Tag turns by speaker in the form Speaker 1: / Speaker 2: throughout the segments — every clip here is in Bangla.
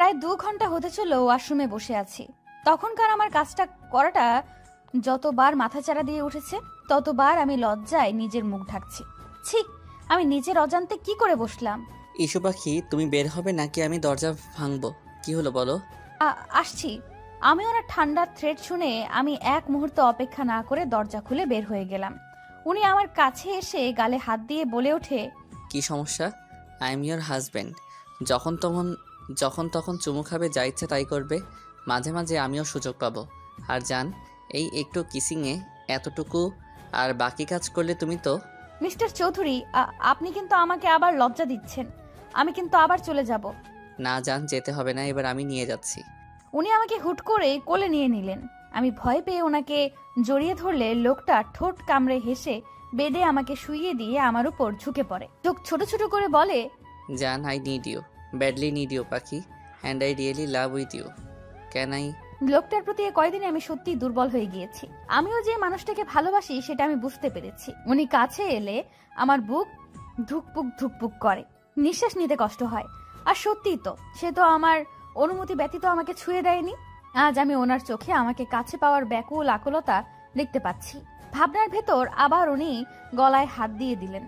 Speaker 1: প্রায় 2 ঘন্টা হতে চলো ওয়াশরুমে বসে আছি। তখনকার আমার কাজটা করাটা যতবার মাথাচাড়া দিয়ে উঠেছে ততবার আমি লজ্জায় নিজের মুখ ঢাকছি। ছি, আমি নিজের অজান্তে কি করে বসলাম।
Speaker 2: ইস্যু পাখি, তুমি বের হবে নাকি আমি দরজা ভাঙবো? কি হলো বলো?
Speaker 1: আসছি। আমি ওনার ঠান্ডা থ্রেড শুনে আমি এক মুহূর্ত অপেক্ষা না করে দরজা খুলে বের হয়ে গেলাম। উনি আমার কাছে এসে গালে হাত দিয়ে বলে ওঠে,
Speaker 2: কি সমস্যা? I am your husband. যখন তখন যখন তখন চুমু খাবে, যা ইচ্ছে তাই করবে। মাঝে মাঝে আমিও সুযোগ পাবো। আর জান, এই একটু কিসিংয়ে এতটুকু, আর বাকি কাজ করলে তুমি তো।
Speaker 1: মিস্টার চৌধুরী, আপনি কিন্তু আমাকে আবার লজ্জা দিচ্ছেন। আমি কিন্তু আবার চলে যাব।
Speaker 2: না জান, যেতে হবে না, এবার আমি নিয়ে যাচ্ছি।
Speaker 1: উনি আমাকে হুট করে কোলে নিয়ে নিলেন। আমি ভয় পেয়ে ওনাকে জড়িয়ে ধরলে লোকটা ঠোঁট কামড়ে হেসে বেডে আমাকে শুইয়ে দিয়ে আমার উপর ঝুঁকে পড়ে। চোখ ছোট ছোট করে বলে,
Speaker 2: জান, I need you, badly need you পাখি, and I really love with you. Can I?
Speaker 1: লোকটার প্রতি কয়দিনে আমি সত্যি দুর্বল হয়ে গিয়েছি। আমিও যে মানুষটাকে ভালোবাসি সেটা আমি বুঝতে পেরেছি। উনি কাছে এলে আমার বুক ধুকপুক ধুকপুক করে, নিঃশ্বাস নিতে কষ্ট হয়। আর সত্যিই তো, সে তো আমার অনুমতি ব্যতীত আমাকে ছুঁয়ে দেয়নি। আজ আমি ওনার চোখে আমাকে কাছে পাওয়ার ব্যাকুল আকুলতা দেখতে পাচ্ছি। ভাবনার ভেতর আবার উনি গলায় হাত দিয়ে দিলেন।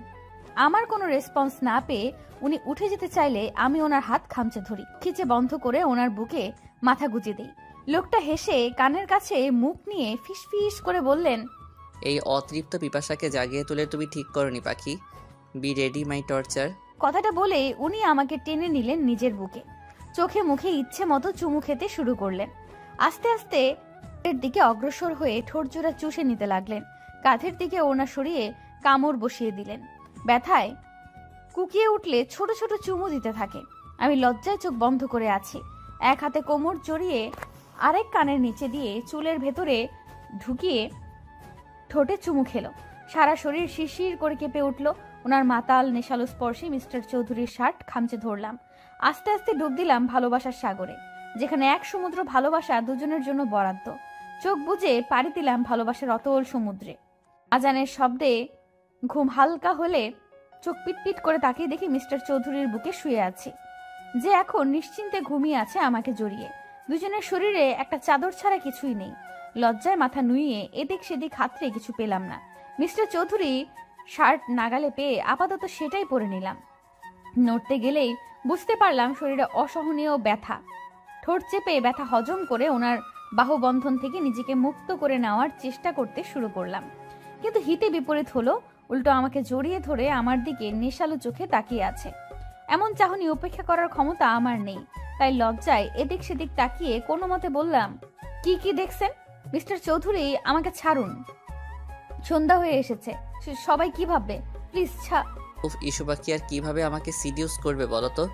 Speaker 1: আমার কোনো রেসপন্স না পেয়ে উনি উঠে যেতে চাইলে আমি ওনার হাত খামচে ধরি, খিচে বন্ধ করে ওনার বুকে মাথা গুজে দিই। লোকটা হেসে কানের কাছে মুখ নিয়ে ফিসফিস করে বললেন,
Speaker 2: এই অতৃপ্ত পিপাসাকে জাগিয়ে তুলে তুমি ঠিক করনি পাখি। Be ready my torture.
Speaker 1: কথাটা বলে উনি আমাকে টেনে নিলেন নিজের বুকে। চোখে মুখে ইচ্ছে মতো চুমু খেতে শুরু করলেন। আস্তে আস্তে এর দিকে অগ্রসর হয়ে ঠোঁটজোড়া চুষে নিতে লাগলেন। কাঁধের দিকে ওনা সরিয়ে কামড় বসিয়ে দিলেন। ব্যথায় কুকিয়ে উঠলে ছোট ছোট চুমু দিতে থাকে। আমি লজ্জায় চোখ বন্ধ করে আছি। এক হাতে কোমর জড়িয়ে আরেক কানের নিচে দিয়ে চুলের ভেতরে ঢুকিয়ে ঠোঁটে চুমু খেলো। সারা শরীর শিরশির করে কেঁপে উঠল। ওনার মাতাল নেশালো স্পর্শে মিস্টার চৌধুরীর শার্ট খামচে ধরলাম। আস্তে আস্তে ডুব দিলাম ভালোবাসার সাগরে, যেখানে এক সমুদ্র ভালোবাসা দুজনের জন্য বরাদ্দ। চোখ বুজে পাড়ি দিলাম ভালোবাসার অতল সমুদ্রে। আজানের শব্দে ঘুম হালকা হলে চোখ পিটপিট করে তাকিয়ে দেখি মিস্টার চৌধুরীর বুকে শুয়ে আছি, যে এখন নিশ্চিন্তে ঘুমিয়ে আছে আমাকে জড়িয়ে। দুজনের শরীরে একটা চাদর ছাড়া কিছুই নেই। লজ্জায় মাথা নুইয়ে এদিক সেদিক হাতড়ে কিছু পেলাম না। মিস্টার চৌধুরী শার্ট নাগালে পেয়ে আপাতত সেটাই পরে নিলাম। নড়তে গেলেই বুঝতে পারলাম শরীরে অসহনীয় ব্যথা। ঠোঁট চেপে ব্যথা হজম করে ওনার বাহুবন্ধন থেকে নিজেকে মুক্ত করে নেওয়ার চেষ্টা করতে শুরু করলাম। কিন্তু হিতে বিপরীত হলো, উল্টো আমাকে জড়িয়ে ধরে আমার দিকে নেশালো চোখে তাকিয়ে আছে। এমন চাহনি উপেক্ষা করার ক্ষমতা আমার নেই, তাই লজ্জায় এদিক সেদিক তাকিয়ে কোনো মতে বললাম, কি কি দেখছেন? মিস্টার চৌধুরী, আমাকে ছাড়ুন। সন্ধ্যা হয়ে এসেছে, সবাই কি ভাববে? প্লিজ
Speaker 2: উফ, ইস্যু পাখি আর কিভাবে আমাকে সিডিউস করবে বলো তো?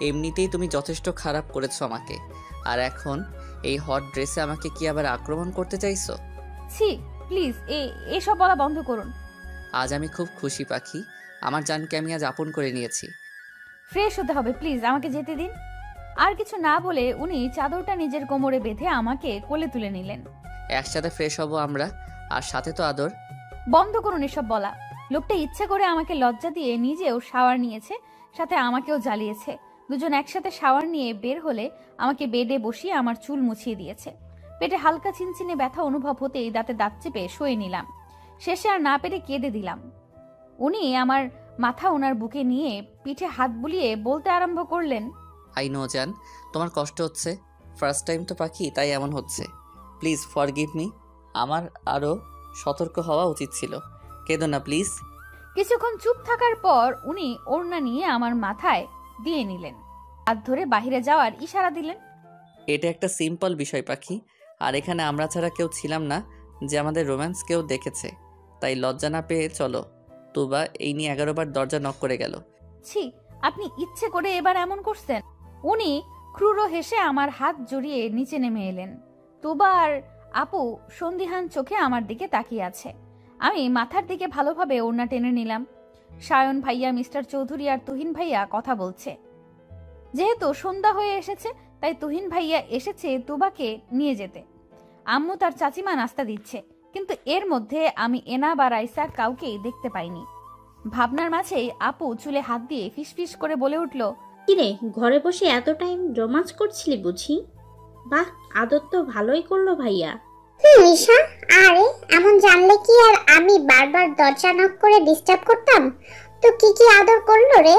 Speaker 2: এমনিতেই তুমি যথেষ্ট খারাপ করেছো আমাকে, আর এখন এই হট ড্রেসে আমাকে কি আবার আক্রমণ করতে চাইছো?
Speaker 1: ছি, প্লিজ এসব বলা বন্ধ করুন।
Speaker 2: আজ আমি খুব খুশি পাখি, আমার জানকে আমি আজ আপন করে নিয়েছি।
Speaker 1: ফ্রেশ হতে হবে, প্লিজ আমাকে যেতে দিন। আর কিছু না বলে উনি চাদরটা নিজের কোমরে বেঁধে আমাকে কোলে তুলে নিলেন।
Speaker 2: একসাথে ফ্রেশ হব আমরা, আর সাথে তো আদর।
Speaker 1: বন্ধ করুন এসব বলা। লোকটা ইচ্ছা করে আমাকে লজ্জা দিয়ে নিজেও শাওয়ার নিয়েছে, সাথে আমাকেও জ্বালিয়েছে। দুজন একসাথে শাওয়ার নিয়ে বের হলে আমাকে বেডে বসিয়ে আমার চুল মুছিয়ে দিয়েছে। পেটে হালকা চিনচিনে ব্যথা অনুভব হতেই দাঁতে দাঁত চেপে শুয়ে নিলাম। শেষে আর না পেরে কেঁদে দিলাম। উনি আমার মাথা ওনার বুকে নিয়ে পিঠে হাত বুলিয়ে বলতে আরম্ভ করলেন,
Speaker 2: আই নো জান, তোমার কষ্ট হচ্ছে। ফার্স্ট টাইম তো পাখি, তাই এমন হচ্ছে। Please forgive me. আমার আরও সতর্ক হওয়া উচিত ছিল। কেঁদো না প্লিজ।
Speaker 1: কিছুক্ষণ চুপ থাকার পর উনি ওড়না নিয়ে আমার মাথায় দিয়ে নিলেন। হাত ধরে বাহিরে যাওয়ার ইশারা দিলেন।
Speaker 2: এটা একটা সিম্পল বিষয় পাখি, আর এখানে আমরা ছাড়া কেউ ছিলাম না যে আমাদের রোম্যান্স কেউ দেখেছে, তাই লজ্জা না পেয়ে চলো। তুবা এই নিয়ে 11 বার দরজা নক করে গেল।
Speaker 1: ছি, আপনি ইচ্ছে করে এবার এমন করছেন? উনি ক্রুর হেসে আমার হাত জড়িয়ে নিচে নেমে এলেন। তুবা আর আপু সন্দিহান চোখে আমার দিকে তাকিয়ে আছে। আমি মাথার দিকে ভালোভাবে ওড়না টেনে নিলাম। সায়ন ভাইয়া, মিস্টার চৌধুরী আর তুহিন ভাইয়া কথা বলছে। যেহেতু সন্ধ্যা হয়ে এসেছে, তাই তুহিন ভাইয়া এসেছে তুবাকে নিয়ে যেতে। আম্মু তার চাচিমা নাস্তা দিচ্ছে, কিন্তু এর মধ্যে আমি এনা বা রাইসা কাউকেই দেখতে পাইনি। ভাবনার মাঝেই আপু চুলে হাত দিয়ে ফিসফিস করে বলে উঠল,
Speaker 3: কিরে, ঘরে বসে এত টাইম রোমান্স করছিলি বুঝি? বাহ, আদর তো ভালোই করলো ভাইয়া।
Speaker 4: ঈশা, আরে এমন জানলে কি আর আমি বারবার দরজা নক করে ডিস্টার্ব করতাম? তো কি কি আদর করলো রে?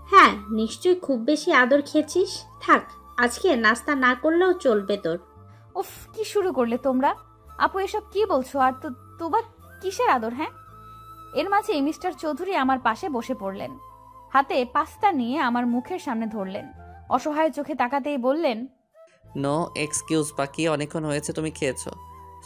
Speaker 3: হ্যাঁ, নিশ্চয়ই খুব বেশি আদর খেয়েছিস। থাক, আজকে নাস্তা না করলেও চলবে তোর।
Speaker 1: উফ, কি শুরু করলে তোমরা? আপু এসব কি বলছো? আর তোবা কিসের আদর? হ্যাঁ। এর মাঝে মিস্টার চৌধুরী আমার পাশে বসে পড়লেন। হাতে পাস্তা নিয়ে আমার মুখের সামনে ধরলেন। অসহায় চোখে তাকাতেই বললেন,
Speaker 2: নো এক্সকিউজ বাকি, অনেকক্ষণ হয়েছে তুমি খেয়েছো,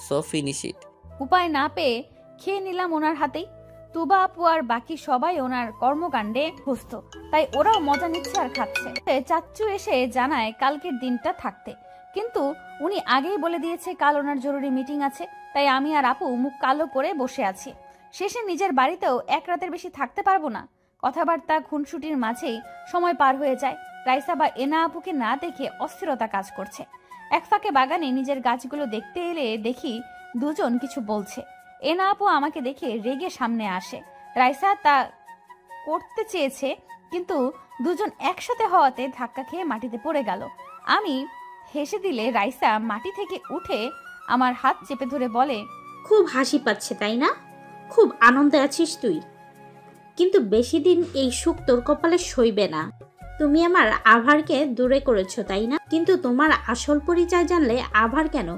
Speaker 2: সো ফিনিশ ইট।
Speaker 1: উপায় না পেয়ে খেয়ে নিলাম ওনার হাতেই। তুবা আপু আর বাকি সবাই ওনার কর্মকাণ্ডে ব্যস্ত, তাই ওরাও মজা নিচ্ছে আর খাচ্ছে। চাচ্চু এসে জানায় কালকের দিনটা থাকতে, কিন্তু উনি আগেই বলে দিয়েছে কাল ওনার জরুরি মিটিং আছে। তাই আমি আর আপু মুখ কালো করে বসে আছি। শেষে নিজের বাড়িতেও এক রাতের বেশি থাকতে পারবো না। কথাবার্তা খুনসুটির মাঝেই সময় পার হয়ে যায়। রাইসা বা এনা আপুকে না দেখে অস্থিরতা কাজ করছে। এক ফাঁকে বাগানে নিজের গাছগুলো দেখতে এলে দেখি দুজন কিছু বলছে। এনা আপু আমাকে দেখে রেগে সামনে আসে। রাইসা তা করতে চেয়েছে, কিন্তু দুজন একসাথে হওয়াতে ধাক্কা খেয়ে মাটিতে পড়ে গেল। আমি হেসে দিলে রাইসা মাটি থেকে উঠে আমার হাত চেপে ধরে বলে,
Speaker 3: খুব হাসি পাচ্ছে তাই না? খুব আনন্দে আছিস তুই, কিন্তু বেশি দিন এই সুখ তোর কপালে সইবে না। তুমি আমার আভারকে দূরে করেছো তাই না? কিন্তু তোমার আসল পরিচয় জানলে আভার কেন,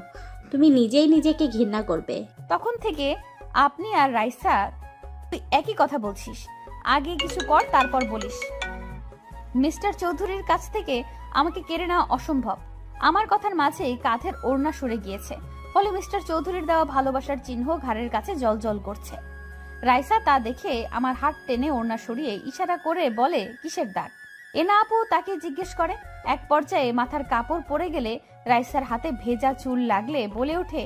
Speaker 3: তুমি নিজেই নিজেকে ঘৃণা করবে।
Speaker 1: তখন থেকে আপনি আর রাইসা তুই একই কথা বলছিস। আগে কিছু কর, তারপর বলিস। মিস্টার চৌধুরীর কাছ থেকে আমাকে কেড়ে নেওয়া অসম্ভব। আমার কথার মাঝেই কাঁধের ওড়না সরে গিয়েছে, ফলে মিস্টার চৌধুরীর দেওয়া ভালোবাসার চিহ্ন ঘাড়ের কাছে জলজল করছে। রাইসা তা দেখে আমার হাত টেনে ওড়না সরিয়ে ইশারা করে বলে, কিসের দাগ? এনা আপু তাকে জিজ্ঞেস করে। এক পর্যায়ে মাথার কাপড় পরে গেলে রাইসার হাতে ভেজা চুল লাগলে বলে ওঠে,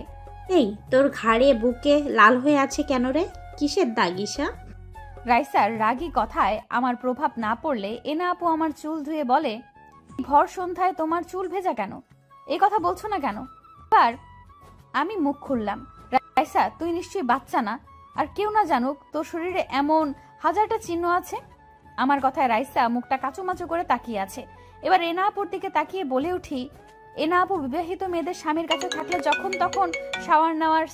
Speaker 3: এই তোর ঘাড়ে বুকে লাল হয়ে আছে কেন রে? কিসের দাগ ঈশা?
Speaker 1: রাইসার রাগী কথায় আমার প্রভাব না পড়লে এনা আপু আমার চুল ধুয়ে বলে, ভর সন্ধ্যায় তোমার চুল ভেজা কেন? এই কথা বলছো না কেন? এবার আমি মুখ খুললাম, রাইসা তুই নিশ্চয়ই বাচ্চা না, আর কেউ না জানুক তোর শরীরে এমন হাজারটা চিহ্ন আছে। আমার কথায় রাইসা মুখটা কাচুমাচু করে তাকিয়ে আছে। এবার এনা আপুর দিকে তাকিয়ে বলে উঠি, এনা আপু, বিবাহিত মেয়েদের স্বামীর কাছে থাকলে যখন তখন শাওয়ার নেওয়ার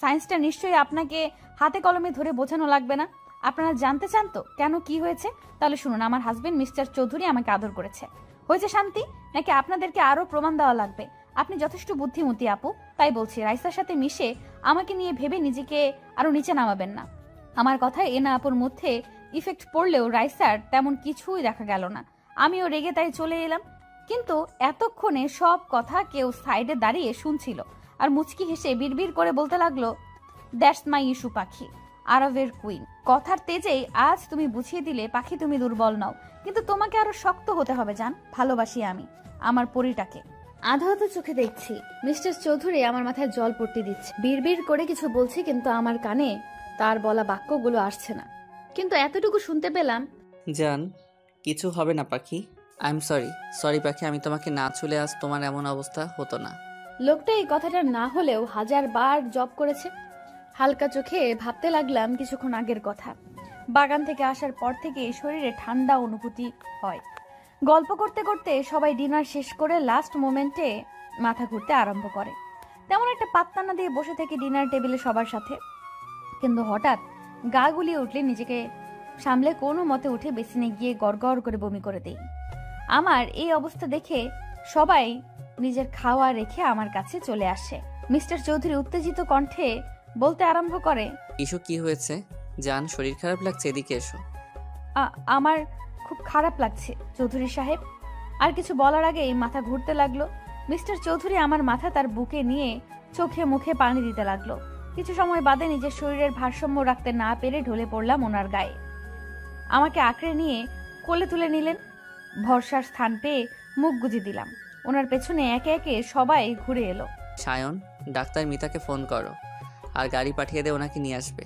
Speaker 1: সায়েন্সটা নিশ্চয়ই আপনাকে হাতে কলমে ধরে বোঝানো লাগবে না। আপনারা জানতে চান তো কেন কি হয়েছে? তাহলে শুনুন, আমার হাজবেন্ড মিস্টার চৌধুরী আমাকে আদর করেছে। হয়েছে শান্তি, নাকি আপনাদেরকে আরো প্রমাণ দেওয়া লাগবে? আপনি যথেষ্ট বুদ্ধিমতী আপু, তাই বলছি রাইসার সাথে মিশে আমাকে নিয়ে ভেবে নিজেকে আরো নিচে নামাবেন না। আমার কথায় এনা আপুর মধ্যে ইফেক্ট পড়লেও রাইসার তেমন কিছুই দেখা গেল না। আমিও রেগে তাই চলে এলাম, কিন্তু এতক্ষণে সব কথা কেউ সাইডে দাঁড়িয়ে শুনছিল আর মুচকি হেসে বিড়বিড় করে বলতে লাগলো, দ্যাটস মাই ইস্যু পাখি, আরবের কুইন। কথার তেজেই আজ তুমি বুঝিয়ে দিলে পাখি তুমি দুর্বল নও, কিন্তু তোমাকে আরো শক্ত হতে হবে জান। ভালোবাসি আমি আমার পরিটাকে। আধা আধা চোখে দেখছি মিস্টার চৌধুরী আমার মাথায় জল পড়তে দিচ্ছে। বিড়বিড় করে কিছু বলছে, কিন্তু আমার কানে তার বলা বাক্যগুলো আসছে না। কিন্তু এতটুকু শুনতে পেলাম,
Speaker 2: জান কিছু হবে না পাখি, আই এম সরি পাখি, আমি তোমাকে না ছুলে আজ তোমার এমন অবস্থা হতো না।
Speaker 1: লোকটা এই কথাটা না হলেও 1000 বার জব করেছে। হালকা চোখে ভাবতে লাগলাম কিছুক্ষণ আগের কথা। বাগান থেকে আসার পর থেকে শরীরে ঠান্ডা অনুভূতি হয়। গল্প করতে করতে সবাই ডিনার শেষ করে লাস্ট মোমেন্টে মাথা ঘুরতে আরম্ভ করে। তেমন একটা পাত্তা না দিয়ে বসে থেকে ডিনার টেবিলে সবার সাথে, কিন্তু হঠাৎ গা গুলিয়ে উঠলে নিজেকে সামলে কোনো মতে উঠে বেসিনে গিয়ে গড়গড় করে বমি করে দেই। আমার এই অবস্থা দেখে সবাই নিজের খাওয়া রেখে আমার কাছে চলে আসে। মিস্টার চৌধুরী উত্তেজিত কণ্ঠে বলতে আরম্ভ করে,
Speaker 2: ইস্যু কি হয়েছে জান? শরীর খারাপ লাগছে, এদিকে এসো।
Speaker 1: আমার খুব খারাপ লাগছে চৌধুরী সাহেব। আর কিছু বলার আগেই মাথা ঘুরতে লাগলো। মিস্টার চৌধুরী আমার মাথা তার বুকে নিয়ে চোখে মুখে পানি দিতে লাগলো। কিছু সময় বাদে নিজের শরীরের ভারসাম্য রাখতে না পেরে ঢলে পড়লাম ওনার গায়ে। আমাকে আঁকড়ে নিয়ে কোলে তুলে নিলেন। ভরসার স্থান পেয়ে মুখ গুজে দিলাম। ওনার পেছনে একে একে সবাই ঘুরে এলো।
Speaker 2: সায়ন, ডাক্তার মিতাকে ফোন করো আর গাড়ি পাঠিয়ে দে, ওনাকে নিয়ে আসবে।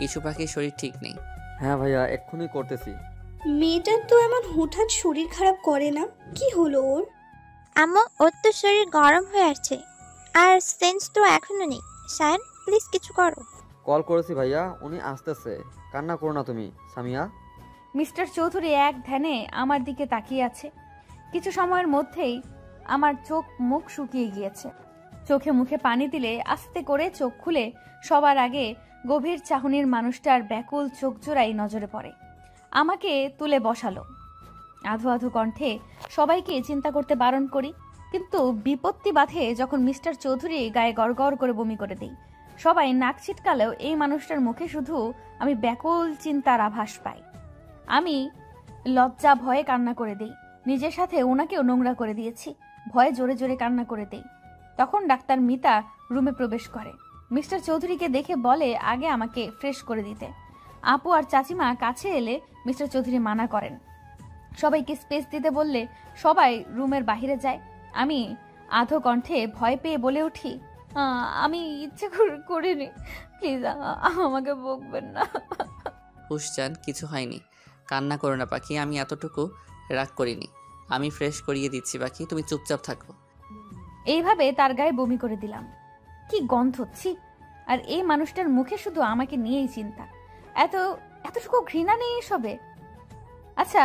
Speaker 2: ইস্যু পাখির শরীর ঠিক নেই।
Speaker 5: হ্যাঁ ভাইয়া, এক্ষুনি করতেছি।
Speaker 6: মেয়েটার তো এমন হুটহাট শরীর খারাপ করে না, কি হলো ওর?
Speaker 7: আম্মু, ওর তো শরীর গরম হয়ে আসছে, আর সেন্স তো এখনো নেই। সায়ন, প্লিজ কিছু করো।
Speaker 5: কল করেছি ভাইয়া, উনি আসতেছে। কান্না করো না তুমি সামিয়া।
Speaker 1: মিস্টার চৌধুরী এক ধ্যানে আমার দিকে তাকিয়ে আছে। কিছু সময়ের মধ্যেই আমার চোখ মুখ শুকিয়ে গিয়েছে। চোখে মুখে পানি দিলে আস্তে করে চোখ খুলে সবার আগে গভীর চাহনির মানুষটার ব্যাকুল চোখ জোড়াই নজরে পড়ে। আমাকে তুলে বসালো। আধো আধো কণ্ঠে সবাইকে চিন্তা করতে বারণ করি, কিন্তু বিপত্তি বাধে যখন মিস্টার চৌধুরী গায়ে গড়গড় করে বমি করে দেই। সবাই নাক ছিটকালেও এই মানুষটার মুখে শুধু আমি ব্যাকুল চিন্তার আভাস পাই। আমি লজ্জা ভয়ে কান্না করে দেই। নিজের সাথে ওনাকেও নোংরা করে দিয়েছি। ভয়ে জোরে জোরে কান্না করে দেই। তখন ডাক্তার মিতা রুমে প্রবেশ করে। মিস্টার চৌধুরীকে দেখে বলে আগে আমাকে ফ্রেশ করে দিতে। আপু আর চাচিমা কাছে এলে মিস্টার চৌধুরী মানা করেন। সবাইকে স্পেস দিতে বললে সবাই রুমের বাহিরে যায়। আমি আধো কণ্ঠে ভয় পেয়ে বলে উঠি, আমি ইচ্ছে করিনি, প্লিজ আমাকে বকবেন না।
Speaker 2: হুশজান, কিছু হয়নি, কান্না করো না পাখি, আমি এতটুকু রাগ করিনি। আমি ফ্রেশ করিয়ে দিচ্ছি পাখি, তুমি চুপচাপ থাকো।
Speaker 1: এইভাবে তার গায়ে বমি করে দিলাম। কি গন্ধ, ছি! আর এই মানুষটার মুখে শুধু আমাকে নিয়েই চিন্তা। এতটুকু ঘৃণা নেই এসবে। আচ্ছা,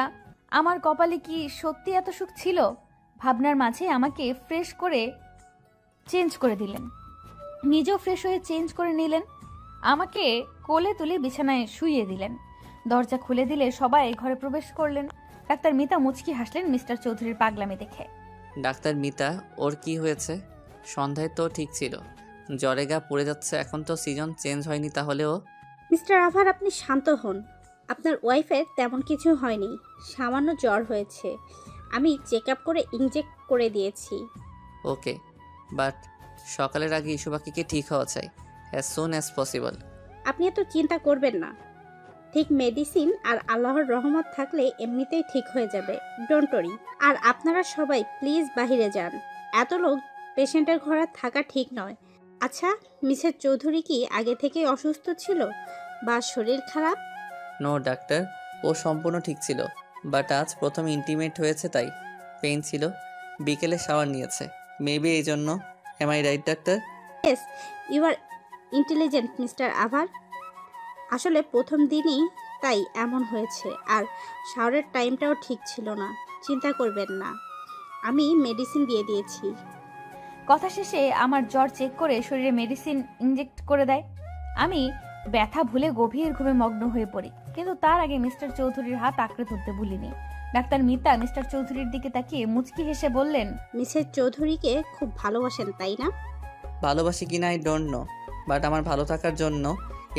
Speaker 1: আমার কপালে কি সত্যি এত সুখ ছিল? ভাবনার মাঝে আমাকে ফ্রেশ করে চেঞ্জ করে দিলেন, নিজেও ফ্রেশ হয়ে চেঞ্জ করে নিলেন। আমাকে কোলে তুলে বিছানায় শুইয়ে দিলেন। দরজা খুলে দিলে সবাই ঘরে প্রবেশ করলেন। ডাক্তার মিতা মুচকি হাসলেন মিস্টার চৌধুরীর পাগলামি দেখে।
Speaker 2: ডাক্তার মিতা, ওর কি হয়েছে? সন্ধ্যায় তো ঠিক ছিল, জ্বরে গা পড়ে যাচ্ছে, এখন তো সিজন চেঞ্জ হয়নি, তাহলে ও?
Speaker 3: মিস্টার আভার, আপনি শান্ত হন। আপনার ওয়াইফের তেমন কিছু হয়নি, সামান্য জ্বর হয়েছে। আমি চেক আপ করে ইনজেক্ট করে দিয়েছি।
Speaker 2: ওকে, বাট সকালের আগে ইস্যু পাখিকে ঠিক হওয়া চাই, অ্যাজ সুন অ্যাজ পসিবল।
Speaker 3: আপনি এত চিন্তা করবেন না, ঠিক মেডিসিন আর আল্লাহর রহমত থাকলে এমনিতেই ঠিক হয়ে যাবে, ডোন্ট ওরি। আর আপনারা সবাই প্লিজ বাহিরে যান, এত লোক পেশেন্টের ঘরে থাকা ঠিক নয়। আচ্ছা, মিসেস চৌধুরী কি আগে থেকেই অসুস্থ ছিল বা শরীর খারাপ?
Speaker 2: নো ডাক্তার, ও সম্পূর্ণ ঠিক ছিল, বাট আজ প্রথম ইন্টিমেট হয়েছে তাই পেইন ছিল। বিকেলে শাওয়ার নিয়েছে, মেবি এই জন্য। Am I right doctor?
Speaker 3: Yes, you are intelligent mister আভার। আসলে প্রথম দিনই তাই এমন হয়েছে, আর শাওয়ারের টাইমটাও ঠিক ছিল না। চিন্তা করবেন না, আমি মেডিসিন দিয়ে দিয়েছি।
Speaker 1: কথা শেষে আমার জ্বর চেক করে শরীরে মেডিসিন ইনজেক্ট করে দেয়। আমি ব্যথা ভুলে গভীর ঘুমে মগ্ন হয়ে পড়ি, কিন্তু তার আগে মিস্টার চৌধুরীর হাত আঁকড়ে ধরতে ভুলিনি। ডাক্তার মিতা মিস্টার চৌধুরীর দিকে তাকিয়ে মুচকি হেসে বললেন,
Speaker 3: মিসেস চৌধুরীকে খুব ভালোবাসেন তাই না?
Speaker 2: ভালোবাসি কিনা আই ডোন্ট নো, বাট আমার ভালো থাকার জন্য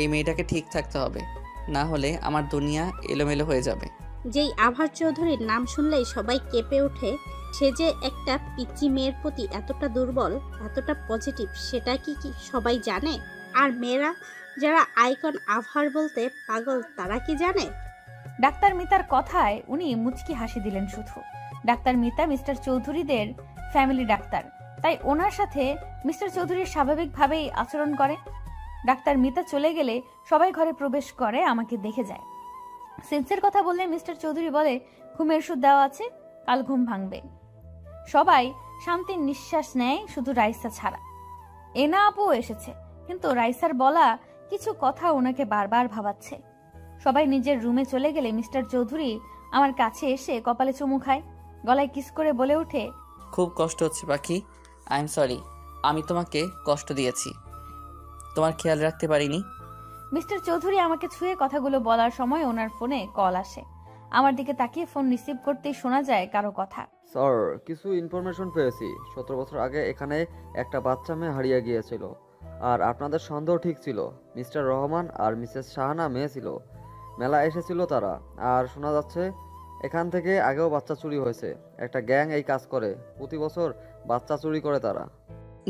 Speaker 2: এই মেয়েটাকে ঠিক থাকতে হবে, না হলে আমার দুনিয়া এলোমেলো হয়ে যাবে।
Speaker 3: যেই আভার চৌধুরীর নাম শুনলেই সবাই কেঁপে ওঠে, সে যে একটা পিচ্চি মেয়ের প্রতি এতটা দুর্বল, এতটা পজিটিভ, সেটা কি সবাই জানে? আর মেয়েরা যারা আইকন আভার বলতে পাগল, তারা কি জানে?
Speaker 1: ডাক্তার মিতার কথায় উনি মুচকি হাসি দিলেন শুধু। ডাক্তার মিতা মিস্টার চৌধুরীদের ফ্যামিলি ডাক্তার, তাই ওনার সাথে মিস্টার চৌধুরীর স্বাভাবিকভাবেই আচরণ করে। ডাক্তার মিতা চলে গেলে সবাই ঘরে প্রবেশ করে, আমাকে দেখে যায়। সেন্সের কথা বললে মিস্টার চৌধুরী বলে, ঘুমের ওষুধ দেওয়া আছে, কাল ঘুম ভাঙবে। সবাই শান্তির নিঃশ্বাস নেয়, শুধু রাইসা ছাড়া। এনা আপু এসেছে, কিন্তু রাইসার বলা কিছু কথা ওনাকে বারবার ভাবাচ্ছে। সবাই নিজের রুমে চলে গেলে মিস্টার চৌধুরী আমার কাছে এসে কপালে চুমু খায়, গলায় কিস করে বলে ওঠে,
Speaker 2: খুব কষ্ট হচ্ছে পাখি, আই এম সরি, আমি তোমাকে কষ্ট দিয়েছি, তোমার খেয়াল রাখতে পারিনি।
Speaker 1: মিস্টার চৌধুরী আমাকে ছুঁয়ে কথাগুলো বলার সময় ওনার ফোনে কল আসে। আমার দিকে তাকিয়ে ফোন রিসিভ করতেই শোনা যায় কারো কথা।
Speaker 5: স্যার, কিছু ইনফরমেশন পেয়েছি। 17 বছর আগে এখানে একটা বাচ্চা মেয়ে হারিয়ে গিয়েছিল, আর আপনাদের সন্দেহ ঠিক ছিল। মিস্টার রহমান আর মিসেস শাহানা মেয়ে ছিল, মেলা এসেছিল তারা। আর শোনা যাচ্ছে এখান থেকে আগেও বাচ্চা চুরি হয়েছে। একটা গ্যাং এই কাজ করে, প্রতি বছর বাচ্চা চুরি করে তারা।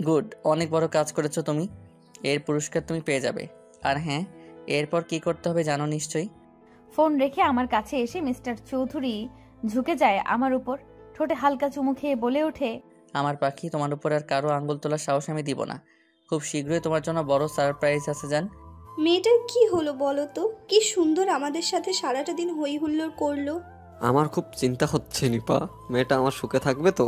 Speaker 2: গুড, অনেক বড় কাজ করেছো তুমি, এর পুরস্কার তুমি পেয়ে যাবে। আর হ্যাঁ, এরপর কি করতে হবে জানো নিশ্চয়ই।
Speaker 1: ফোন রেখে আমার কাছে এসে মিস্টার চৌধুরী ঝুঁকে যায় আমার উপর, ঠোঁটে হালকা চুমু খেয়ে বলে ওঠে,
Speaker 2: আমার পাখি, তোমার উপর আর কারো আঙ্গুল তোলার সাহস আমি দিব না। খুব শীঘ্রই তোমার জন্য বড় সারপ্রাইজ আছে জান।
Speaker 6: মেয়েটার কি হলো বলো তো? কি সুন্দর আমাদের সাথে সারাটা দিন হই হুল্লোড় করলো।
Speaker 8: আমার খুব চিন্তা হচ্ছে নিপা, মেয়েটা আমার সুখে থাকবে তো?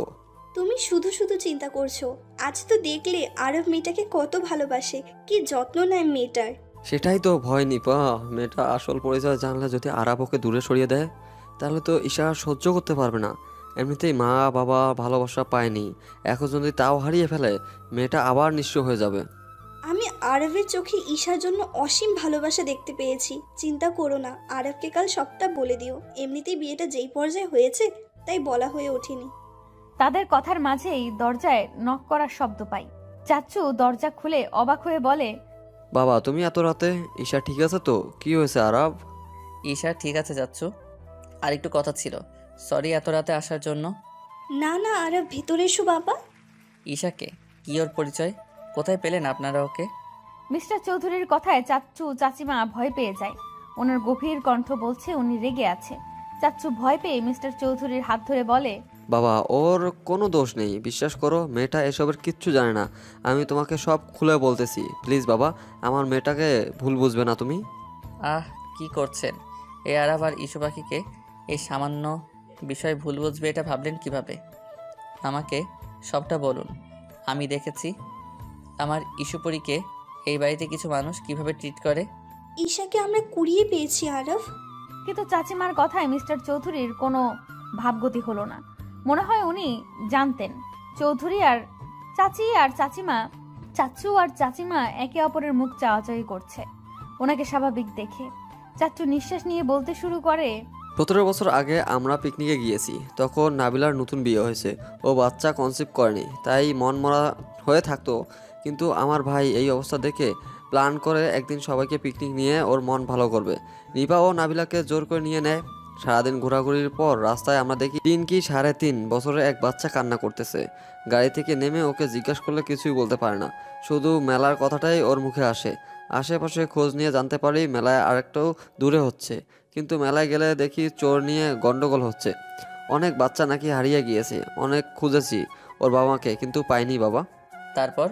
Speaker 6: তুমি শুধু শুধু চিন্তা করছো। আজ তো দেখলে আরব মেয়েটাকে কত ভালোবাসে, কি যত্ন নেয় মেয়েটার।
Speaker 8: সেটাই তো ভয় নিপা, মেয়েটা আসল পরিচয় জানলে যদি আরব ওকে দূরে সরিয়ে দেয়, তাহলে তো ঈশা সহ্য করতে পারবে না। এমনিতেই মা বাবা ভালোবাসা পায়নি, এখন যদি তাও হারিয়ে ফেলে মেয়েটা আবার নিঃস্ব হয়ে যাবে।
Speaker 6: আমি আরবের চোখে ঈশার জন্য অসীম ভালোবাসা দেখতে পেয়েছি। চিন্তা করো না, আরবকে কাল সবটা বলে দিও। এমনিতেই বিয়েটা যেই পর্যায়ে হয়েছে তাই বলা হয়ে ওঠেনি।
Speaker 1: তাদের কথার মাঝেই দরজায় নক করার শব্দ পাই। চাচ্চু দরজা খুলে অবাক হয়ে বলে,
Speaker 8: বাবা তুমি এত রাতে? ঈশা ঠিক আছে তো? কি হয়েছে আরাব?
Speaker 2: ঈশা ঠিক আছে যাচ্ছো? আর একটু কথা ছিল, সরি এত রাতে আসার জন্য।
Speaker 6: না না আরব, ভেতরে এসো বাবা।
Speaker 2: ঈশাকে? কি ওর পরিচয়? কোথায় পেলেন আপনারা ওকে?
Speaker 1: মিস্টার চৌধুরীর কথায় চাচ্চু চাচিমা ভয় পেয়ে যায়। ওনার গভীর কণ্ঠ বলছে উনি রেগে আছে। চাচ্চু ভয় পেয়ে মিস্টার চৌধুরীর হাত ধরে বলে,
Speaker 8: বাবা ওর কোনো দোষ নেই, বিশ্বাস করো, মেয়েটা এসবের কিচ্ছু জানে না। আমি তোমাকে সব খুলে বলতেছি, প্লিজ বাবা, আমার মেয়েটাকে ভুল বুঝবে না তুমি।
Speaker 2: কি করছেন? এই আরাব আর ইস্যু পাখিকে এই সামান্য বিষয় ভুল বুঝবে এটা ভাবলেন কিভাবে? আমাকে সবটা বলুন। আমি দেখেছি আমার ইস্যুপরীকে এই বাড়িতে কিছু মানুষ কিভাবে ট্রিট করে।
Speaker 6: ঈশাকে আমরা কুড়িয়ে পেয়েছি আরব।
Speaker 1: কিন্তু চাচিমার কথায় মিস্টার চৌধুরীর কোনো ভাবগতি হলো না। মনে হয় উনি জানতেন চৌধুরী আর চাচি আর চাচিমা, চাচ্চু আর চাচিমা একে অপরের মুখ চাওয়াচাওয়ি করছে ওনাকে স্বাভাবিক দেখে। চাচ্চু নিঃশ্বাস নিয়ে বলতে শুরু করে,
Speaker 8: 17 বছর আগে আমরা পিকনিকে গিয়েছি, তখন নাবিলার নতুন বিয়ে হয়েছে, ও বাচ্চা কনসিভ করেনি, তাই মন মরা হয়ে থাকতো। কিন্তু আমার ভাই এই অবস্থা দেখে প্ল্যান করে একদিন সবাইকে পিকনিক নিয়ে ওর মন ভালো করবে। নিপা ও নাবিলাকে জোর করে নিয়ে নেয়। সারাদিন ঘোরাঘুরির পর রাস্তায় আমরা দেখি 3 কি 3.5 বছরের এক বাচ্চা কান্না করতেছে। গাড়ি থেকে নেমে ওকে জিজ্ঞাসা করলে কিছুই বলতে পারে না, শুধু মেলার কথাটাই ওর মুখে আসে। আশেপাশে খোঁজ নিয়ে জানতে পারি মেলায় আরেকটাও দূরে হচ্ছে, কিন্তু মেলায় গেলে দেখি চোর নিয়ে গন্ডগোল হচ্ছে। অনেক বাচ্চা নাকি হারিয়ে গিয়েছে, অনেক খুঁজেছি ওর বাবাকে কিন্তু পাইনি বাবা।
Speaker 2: তারপর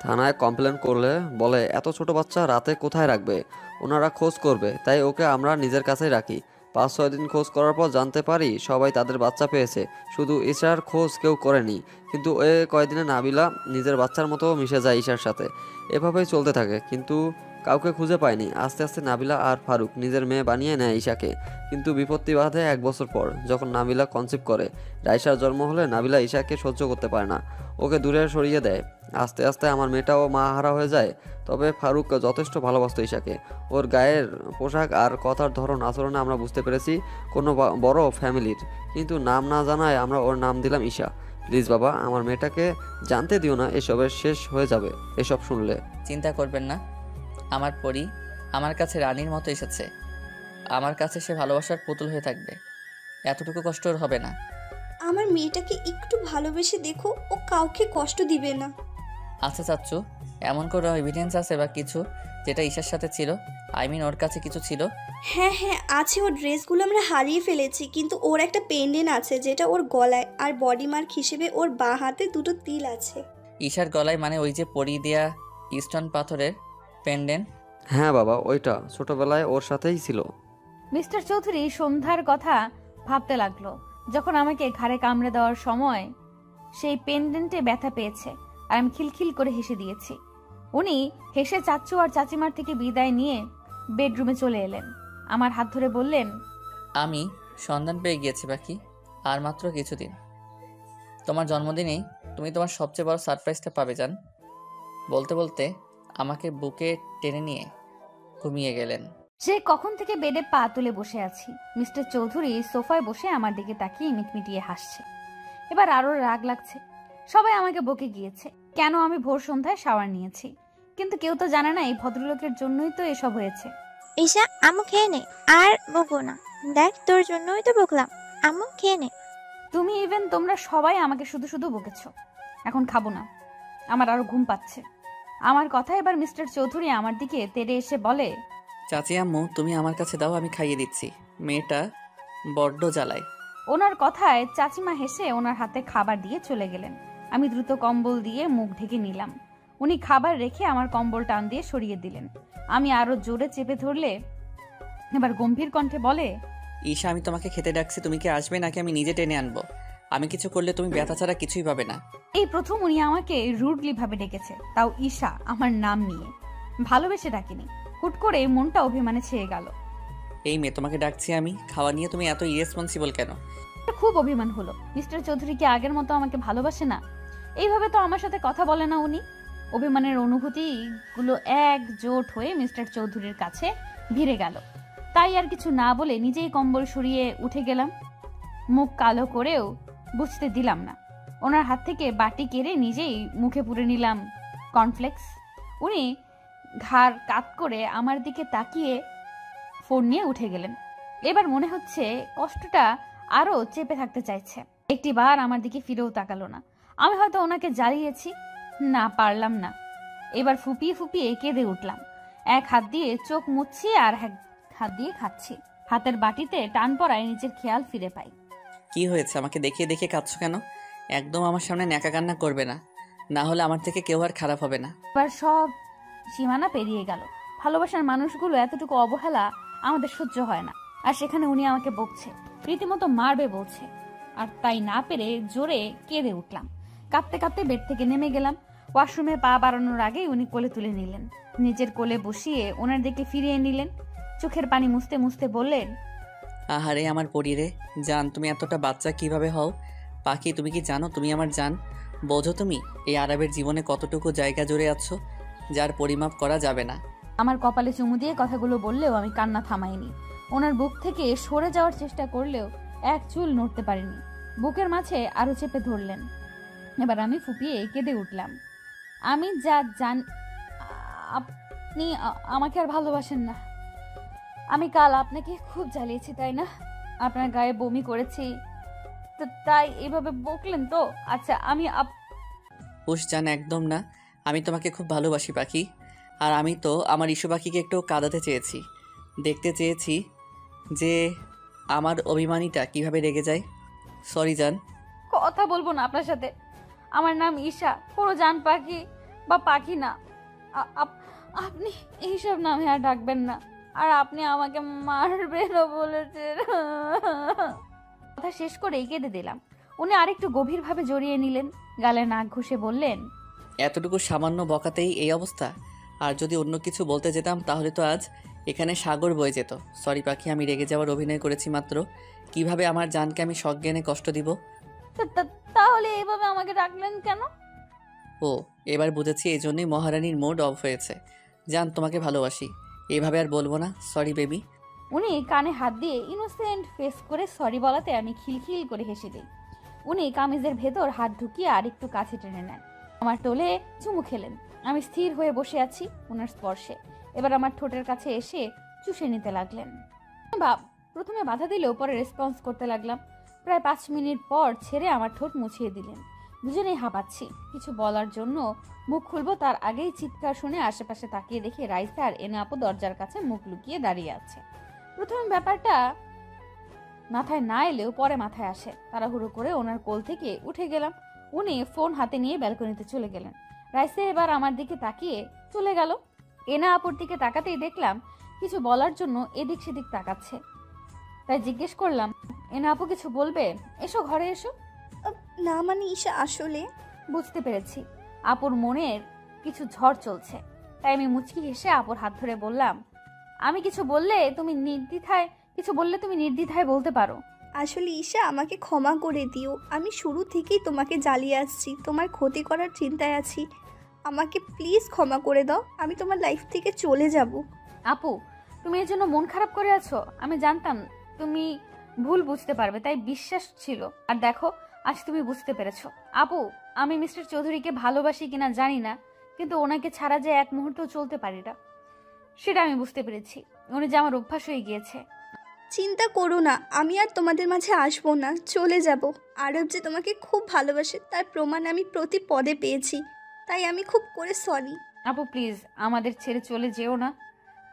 Speaker 8: থানায় কমপ্লেন করলে বলে এত ছোট বাচ্চা রাতে কোথায় রাখবে, ওনারা খোঁজ করবে, তাই ওকে আমরা নিজের কাছেই রাখি। 5-6 দিন খোঁজ করার পর জানতে পারি সবাই তাদের বাচ্চা পেয়েছে, শুধু ঈশার খোঁজ কেউ করেনি। কিন্তু এ কয়দিনে নাবিলা নিজের বাচ্চার মতো মিশে যায় ঈশার সাথে। এভাবেই চলতে থাকে, কিন্তু কাউকে খুঁজে পায়নি। আস্তে আস্তে নাবিলা আর ফারুক নিজের মেয়ে বানিয়ে নেয় ঈশাকে। কিন্তু বিপত্তি বাধে 1 বছর পর, যখন নাবিলা কনসিভ করে। রাইসার জন্ম হলে নাবিলা ঈশাকে সহ্য করতে পারে না, ওকে দূরে সরিয়ে দেয়। আস্তে আস্তে আমার মেয়েটাও মা হারা হয়ে যায়। তবে ফারুক যথেষ্ট ভালোবাসতো ঈশাকে। ওর গায়ের পোশাক আর কথার ধরন আচরণে আমরা বুঝতে পেরেছি কোনো বড় ফ্যামিলির। কিন্তু নাম না জানায় আমরা ওর নাম দিলাম ঈশা। প্লিজ বাবা, আমার মেয়েটাকে জানতে দিও না, এসবের শেষ হয়ে যাবে এসব শুনলে।
Speaker 2: চিন্তা করবেন না, আমার পরি আমার কাছে রানীর মতো এসেছে। আমার কাছে সে ভালোবাসার পুতুল হয়ে থাকবে, এতটুকু কষ্ট ওর হবে না।
Speaker 6: আমার মেয়েটাকে একটু ভালোবেসে দেখো, ও কাউকে কষ্ট দিবে না।
Speaker 2: আচ্ছা চাচ্চু, এমন কোনো এভিডেন্স আছে বা কিছু যেটা ঈশার সাথে ছিল? ওর কাছে কিছু ছিল?
Speaker 6: হ্যাঁ হ্যাঁ আছে, ওর ড্রেসগুলো আমরা হারিয়ে ফেলেছি, কিন্তু ওর একটা পেন্ডেন্ট আছে যেটা ওর গলায়, আর বডি মার্ক হিসেবে ওর বাঁ হাতে 2টো তিল আছে।
Speaker 2: ঈশার গলায় মানে ওই যে পরি দেয়া স্টোন পাথরের পেন্ডেন্ট?
Speaker 8: হ্যাঁ বাবা, ওইটা ছোটবেলায় ওর সাথেই ছিল।
Speaker 1: মিস্টার চৌধুরী সন্ধ্যার কথা ভাবতে লাগলো, যখন আমাকে ঘাড়ে কামড়ে দেওয়ার সময় সেই পেন্ডেন্টে ব্যথা পেয়েছে, আর আমি খিলখিল করে হেসে দিয়েছি। উনি হেসে চাচ্চু আর চাচিমার থেকে বিদায় নিয়ে বেডরুমে চলে এলেন। আমার হাত ধরে বললেন,
Speaker 2: আমি সন্ধান পেয়ে গিয়েছি বাকি, আর মাত্র কিছুদিন। তোমার জন্মদিনেই তুমি তোমার সবচেয়ে বড় সারপ্রাইজটা পাবে জান। বলতে বলতে আমাকে বুকে টেনে নিয়ে ঘুমিয়ে গেলেন।
Speaker 1: সে কখন থেকে বেডে পা তুলে বসে আছি। মিস্টার চৌধুরী সোফায় বসে আমার দিকে তাকিয়ে মিটমিটিয়ে হাসছে। এবার আরো রাগ লাগছে। সবাই আমাকে বকে গিয়েছে কেন আমি ভোর সন্ধ্যায় শাওয়ার নিয়েছি, কিন্তু কেউ তো জানে না এই ভদ্রলোকের জন্যই তো এসব হয়েছে।
Speaker 7: ঈশা, আম্মু খেয়ে নে, আর বকবো না। দেখ তোর জন্যই তো বকলাম, আম্মু খেয়ে নে।
Speaker 1: তুমি ইভেন তোমরা সবাই আমাকে শুধু শুধু বকেছ। এখন খাবো না, আমার আরো ঘুম পাচ্ছে। আমার কথা এবার মিস্টার চৌধুরী আমার দিকে তেড়ে এসে বলে,
Speaker 2: চাচি আম্মু তুমি আমার কাছে দাও, আমি খাইয়ে দিচ্ছি, মেয়েটা বড্ড জ্বালায়।
Speaker 1: ওনার কথায় চাচিমা হেসে ওনার হাতে খাবার দিয়ে চলে গেলেন। আমি দ্রুত কম্বল দিয়ে মুখ ঢেকে নিলাম। উনি খাবার রেখে আমার কম্বল টান দিয়ে সরিয়ে দিলেন। আমি আরো জোরে চেপে ধরলে এবার গম্ভীর কণ্ঠে বলে,
Speaker 2: ঈশা আমি তোমাকে খেতে ডাকছি, তুমি কি আসবে নাকি আমি নিজে টেনে আনবো? আমি কিছু করলে তুমি ব্যথা ছাড়া কিছুই পাবে না।
Speaker 1: এই প্রথম উনি আমাকে রুডলি ভাবে ডেকেছে, তাও ঈশা আমার নাম নিয়ে। ভালোবেসে ডাকিনি, হুট করে মনটা অভিমানে ছেয়ে গেল।
Speaker 2: এই মেয়ে তোমাকে ডাকছি আমি, খাওয়া নিয়ে তুমি এত ইরেসপন্সিবল কেন?
Speaker 1: খুব অভিমান হলো। মিস্টার চৌধুরী কি আগের মতো আমাকে ভালোবাসে না? এইভাবে তো আমার সাথে কথা বলে না উনি। অভিমানের অনুভূতিগুলো একজোট হয়ে মিস্টার চৌধুরীর কাছে ভিড়ে গেল। তাই আর কিছু না বলে নিজেই কম্বল সরিয়ে উঠে গেলাম। মুখ কালো করেও বুঝতে দিলাম না। ওনার হাত থেকে বাটি কেড়ে নিজেই মুখে পুরে নিলাম কর্নফ্লেক্স। উনি ঘাড় কাত করে আমার দিকে তাকিয়ে ফোন নিয়ে উঠে গেলেন। এবার মনে হচ্ছে কষ্টটা আরো চেপে থাকতে চাইছে। একটিবার আমার দিকে ফিরেও তাকালো না। আমি হয়তো ওনাকে জ্বালিয়েছি, না পারলাম না। এবার ফুপিয়ে ফুপিয়ে কেঁদে উঠলাম। এক হাত দিয়ে চোখ মুছছি আর এক হাত দিয়ে খাচ্ছি। হাতের বাটিতে টান পড়ায় নিজের খেয়াল ফিরে পাই।
Speaker 2: কি হয়েছে? আমাকে দেখিয়ে দেখিয়ে কাঁদছো কেন? একদম আমার সামনে ন্যাকা কান্না করবে না, না হলে আমার থেকে কেউ আর খারাপ হবে না।
Speaker 1: এবার সব সীমানা পেরিয়ে গেল। ভালোবাসার মানুষগুলো এতটুকু অবহেলা আমাদের সহ্য হয় না। আর সেখানে উনি আমাকে বকছে, রীতিমতো মারবে বলছে। আর তাই না পেরে জোরে কেঁদে উঠলাম। কাঁদতে কাঁদতে বেড থেকে নেমে গেলাম। ওয়াশরুমে পা বাড়ানোর আগেই উনি কোলে তুলে নিলেন। নিজের কোলে বসিয়ে ওনার দিকে ফিরিয়ে নিলেন। চোখের পানি মুছতে মুছতে বললেন,
Speaker 2: আহারে আমার পরিরে জান, তুমি এতটা বাচ্চা কিভাবে হও? পাখি, তুমি কি জানো তুমি আমার জান? বোঝো তুমি এই আরবের জীবনে কতটুকু জায়গা জুড়ে আছো যার পরিমাপ করা যাবে না।
Speaker 1: আমার কপালে চুমু দিয়ে কথাগুলো বললেও আমি কান্না থামাইনি। ওনার বুক থেকে সরে যাওয়ার চেষ্টা করলেও এক চুল নড়তে পারিনি। বুকের মাঝে আরো চেপে ধরলেন। এবার আমি ফুপিয়ে কেঁদে উঠলাম। আমি যা জান, আপনি আমাকে আর ভালোবাসেন না। আমি কাল আপনাকে খুব জ্বালিয়েছি, তাই না? আপনার গায়ে বমি করেছি, তাই এভাবে বকলেন তো? আচ্ছা, আমি
Speaker 2: হুশ জান, একদম না। আমি তোমাকে খুব ভালোবাসি পাখি। আর আমি তো আমার ইস্যু পাখিকে একটু কাঁদাতে চেয়েছি, দেখতে চেয়েছি যে আমার অভিমানীটা কিভাবে রেগে যায়। সরি জান।
Speaker 1: কথা বলবো না আপনার সাথে। আমার নাম ঈশা, কোনো জান পাখি বা পাখি না। আপনি এইসব নামে আর ডাকবেন না। আর আপনি আমাকে মারবেনও বলেছেন। কথা শেষ করেই কেঁদে দিলাম। উনি আরেকটু গভীরভাবে জড়িয়ে নিলেন। গালে নাক ঘষে বললেন,
Speaker 2: এতটুকু সামান্য বকাতেই এই অবস্থা? আর যদি অন্য কিছু বলতে যেতাম তাহলে তো আজ এখানে সাগর বয়ে যেত। সরি পাখি, আমি রেগে যাওয়ার অভিনয় করেছি মাত্র। কিভাবে আমার জানকে আমি সজ্ঞানে কষ্ট দিব?
Speaker 1: তাহলে এভাবে আমাকে ডাকলেন কেন?
Speaker 2: ও, এবার বুঝেছি, এই জন্যই মহারানীর মুড অফ হয়েছে। জান, তোমাকে ভালোবাসি। এইভাবে আর বলবো না। Sorry baby.
Speaker 1: উনি কানে হাত দিয়ে ইনোসেন্ট ফেস করে সরি বলাতে আমি খিলখিল করে হেসে দিই। উনি কামিজের ভেতর হাত ঢুকিয়ে আরেকটু কাছে টেনে নেন। আমার টোলে চুমু খেলেন। আমি স্থির হয়ে বসে আছি ওনার স্পর্শে। এবার আমার ঠোঁটের কাছে এসে চুষে নিতে লাগলেন। প্রথমে বাধা দিলেও পরে রেসপন্স করতে লাগলাম। প্রায় 5 মিনিট পর ছেড়ে আমার ঠোঁট মুছিয়ে দিলেন। দুজনেই হাঁপাচ্ছি। কিছু বলার জন্য মুখ খুলবো তার আগেই চিৎকার শুনে আশেপাশে তাকিয়ে দেখি রাইসা আর এনা আপু দরজার কাছে মুখ লুকিয়ে দাঁড়িয়ে আছে। প্রথম ব্যাপারটা মাথায় না এলেও পরে মাথায় আসে। তাড়াহুড়ো করে ওনার কোল থেকে উঠে গেলাম। উনি ফোন হাতে নিয়ে ব্যালকনিতে চলে গেলেন। রাইসা এবার আমার দিকে তাকিয়ে চলে গেল। এনা আপুর দিকে তাকাতেই দেখলাম কিছু বলার জন্য এদিক সেদিক তাকাচ্ছে। তাই জিজ্ঞেস করলাম, এনা আপু কিছু বলবে? এসো, ঘরে এসো।
Speaker 6: না মানে ঈশা, আসলে
Speaker 1: বুঝতে পেরেছি আপুর মনের কিছু ঝড় চলছে। তাই আমি মুচকি হেসে আপুর হাত ধরে বললাম, আমি কিছু বললে তুমি নির্দ্বিধায় বলতে পারো।
Speaker 6: আসলে ঈশা, আমাকে ক্ষমা করে দিও। আমি শুরু থেকেই তোমাকে জ্বালিয়ে আসছি, তোমার ক্ষতি করার চিন্তায় আছি। আমাকে প্লিজ ক্ষমা করে দাও। আমি তোমার লাইফ থেকে চলে যাব।
Speaker 1: আপু, তুমি এর জন্য মন খারাপ করে আছো? আমি জানতাম তুমি ভুল বুঝতে পারবে, তাই বিশ্বাস ছিল। আর দেখো, আজ তুমি বুঝতে পেরেছো। আপু, আমি মিস্টার চৌধুরীকে ভালোবাসি কিনা জানি না, কিন্তু ওনাকে ছাড়া যে এক মুহূর্ত চলতে পারি না সেটা আমি বুঝতে পেরেছি। উনি যে আমার অভ্যাস হয়ে গিয়েছে।
Speaker 6: চিন্তা করো না, আমি আর তোমাদের মাঝে আসবো না, চলে যাব। আরব যে তোমাকে খুব ভালোবাসে তার প্রমাণ আমি প্রতি পদে পেয়েছি। তাই আমি খুব করে সরি।
Speaker 1: আপু প্লিজ, আমাদের ছেড়ে চলে যেও না।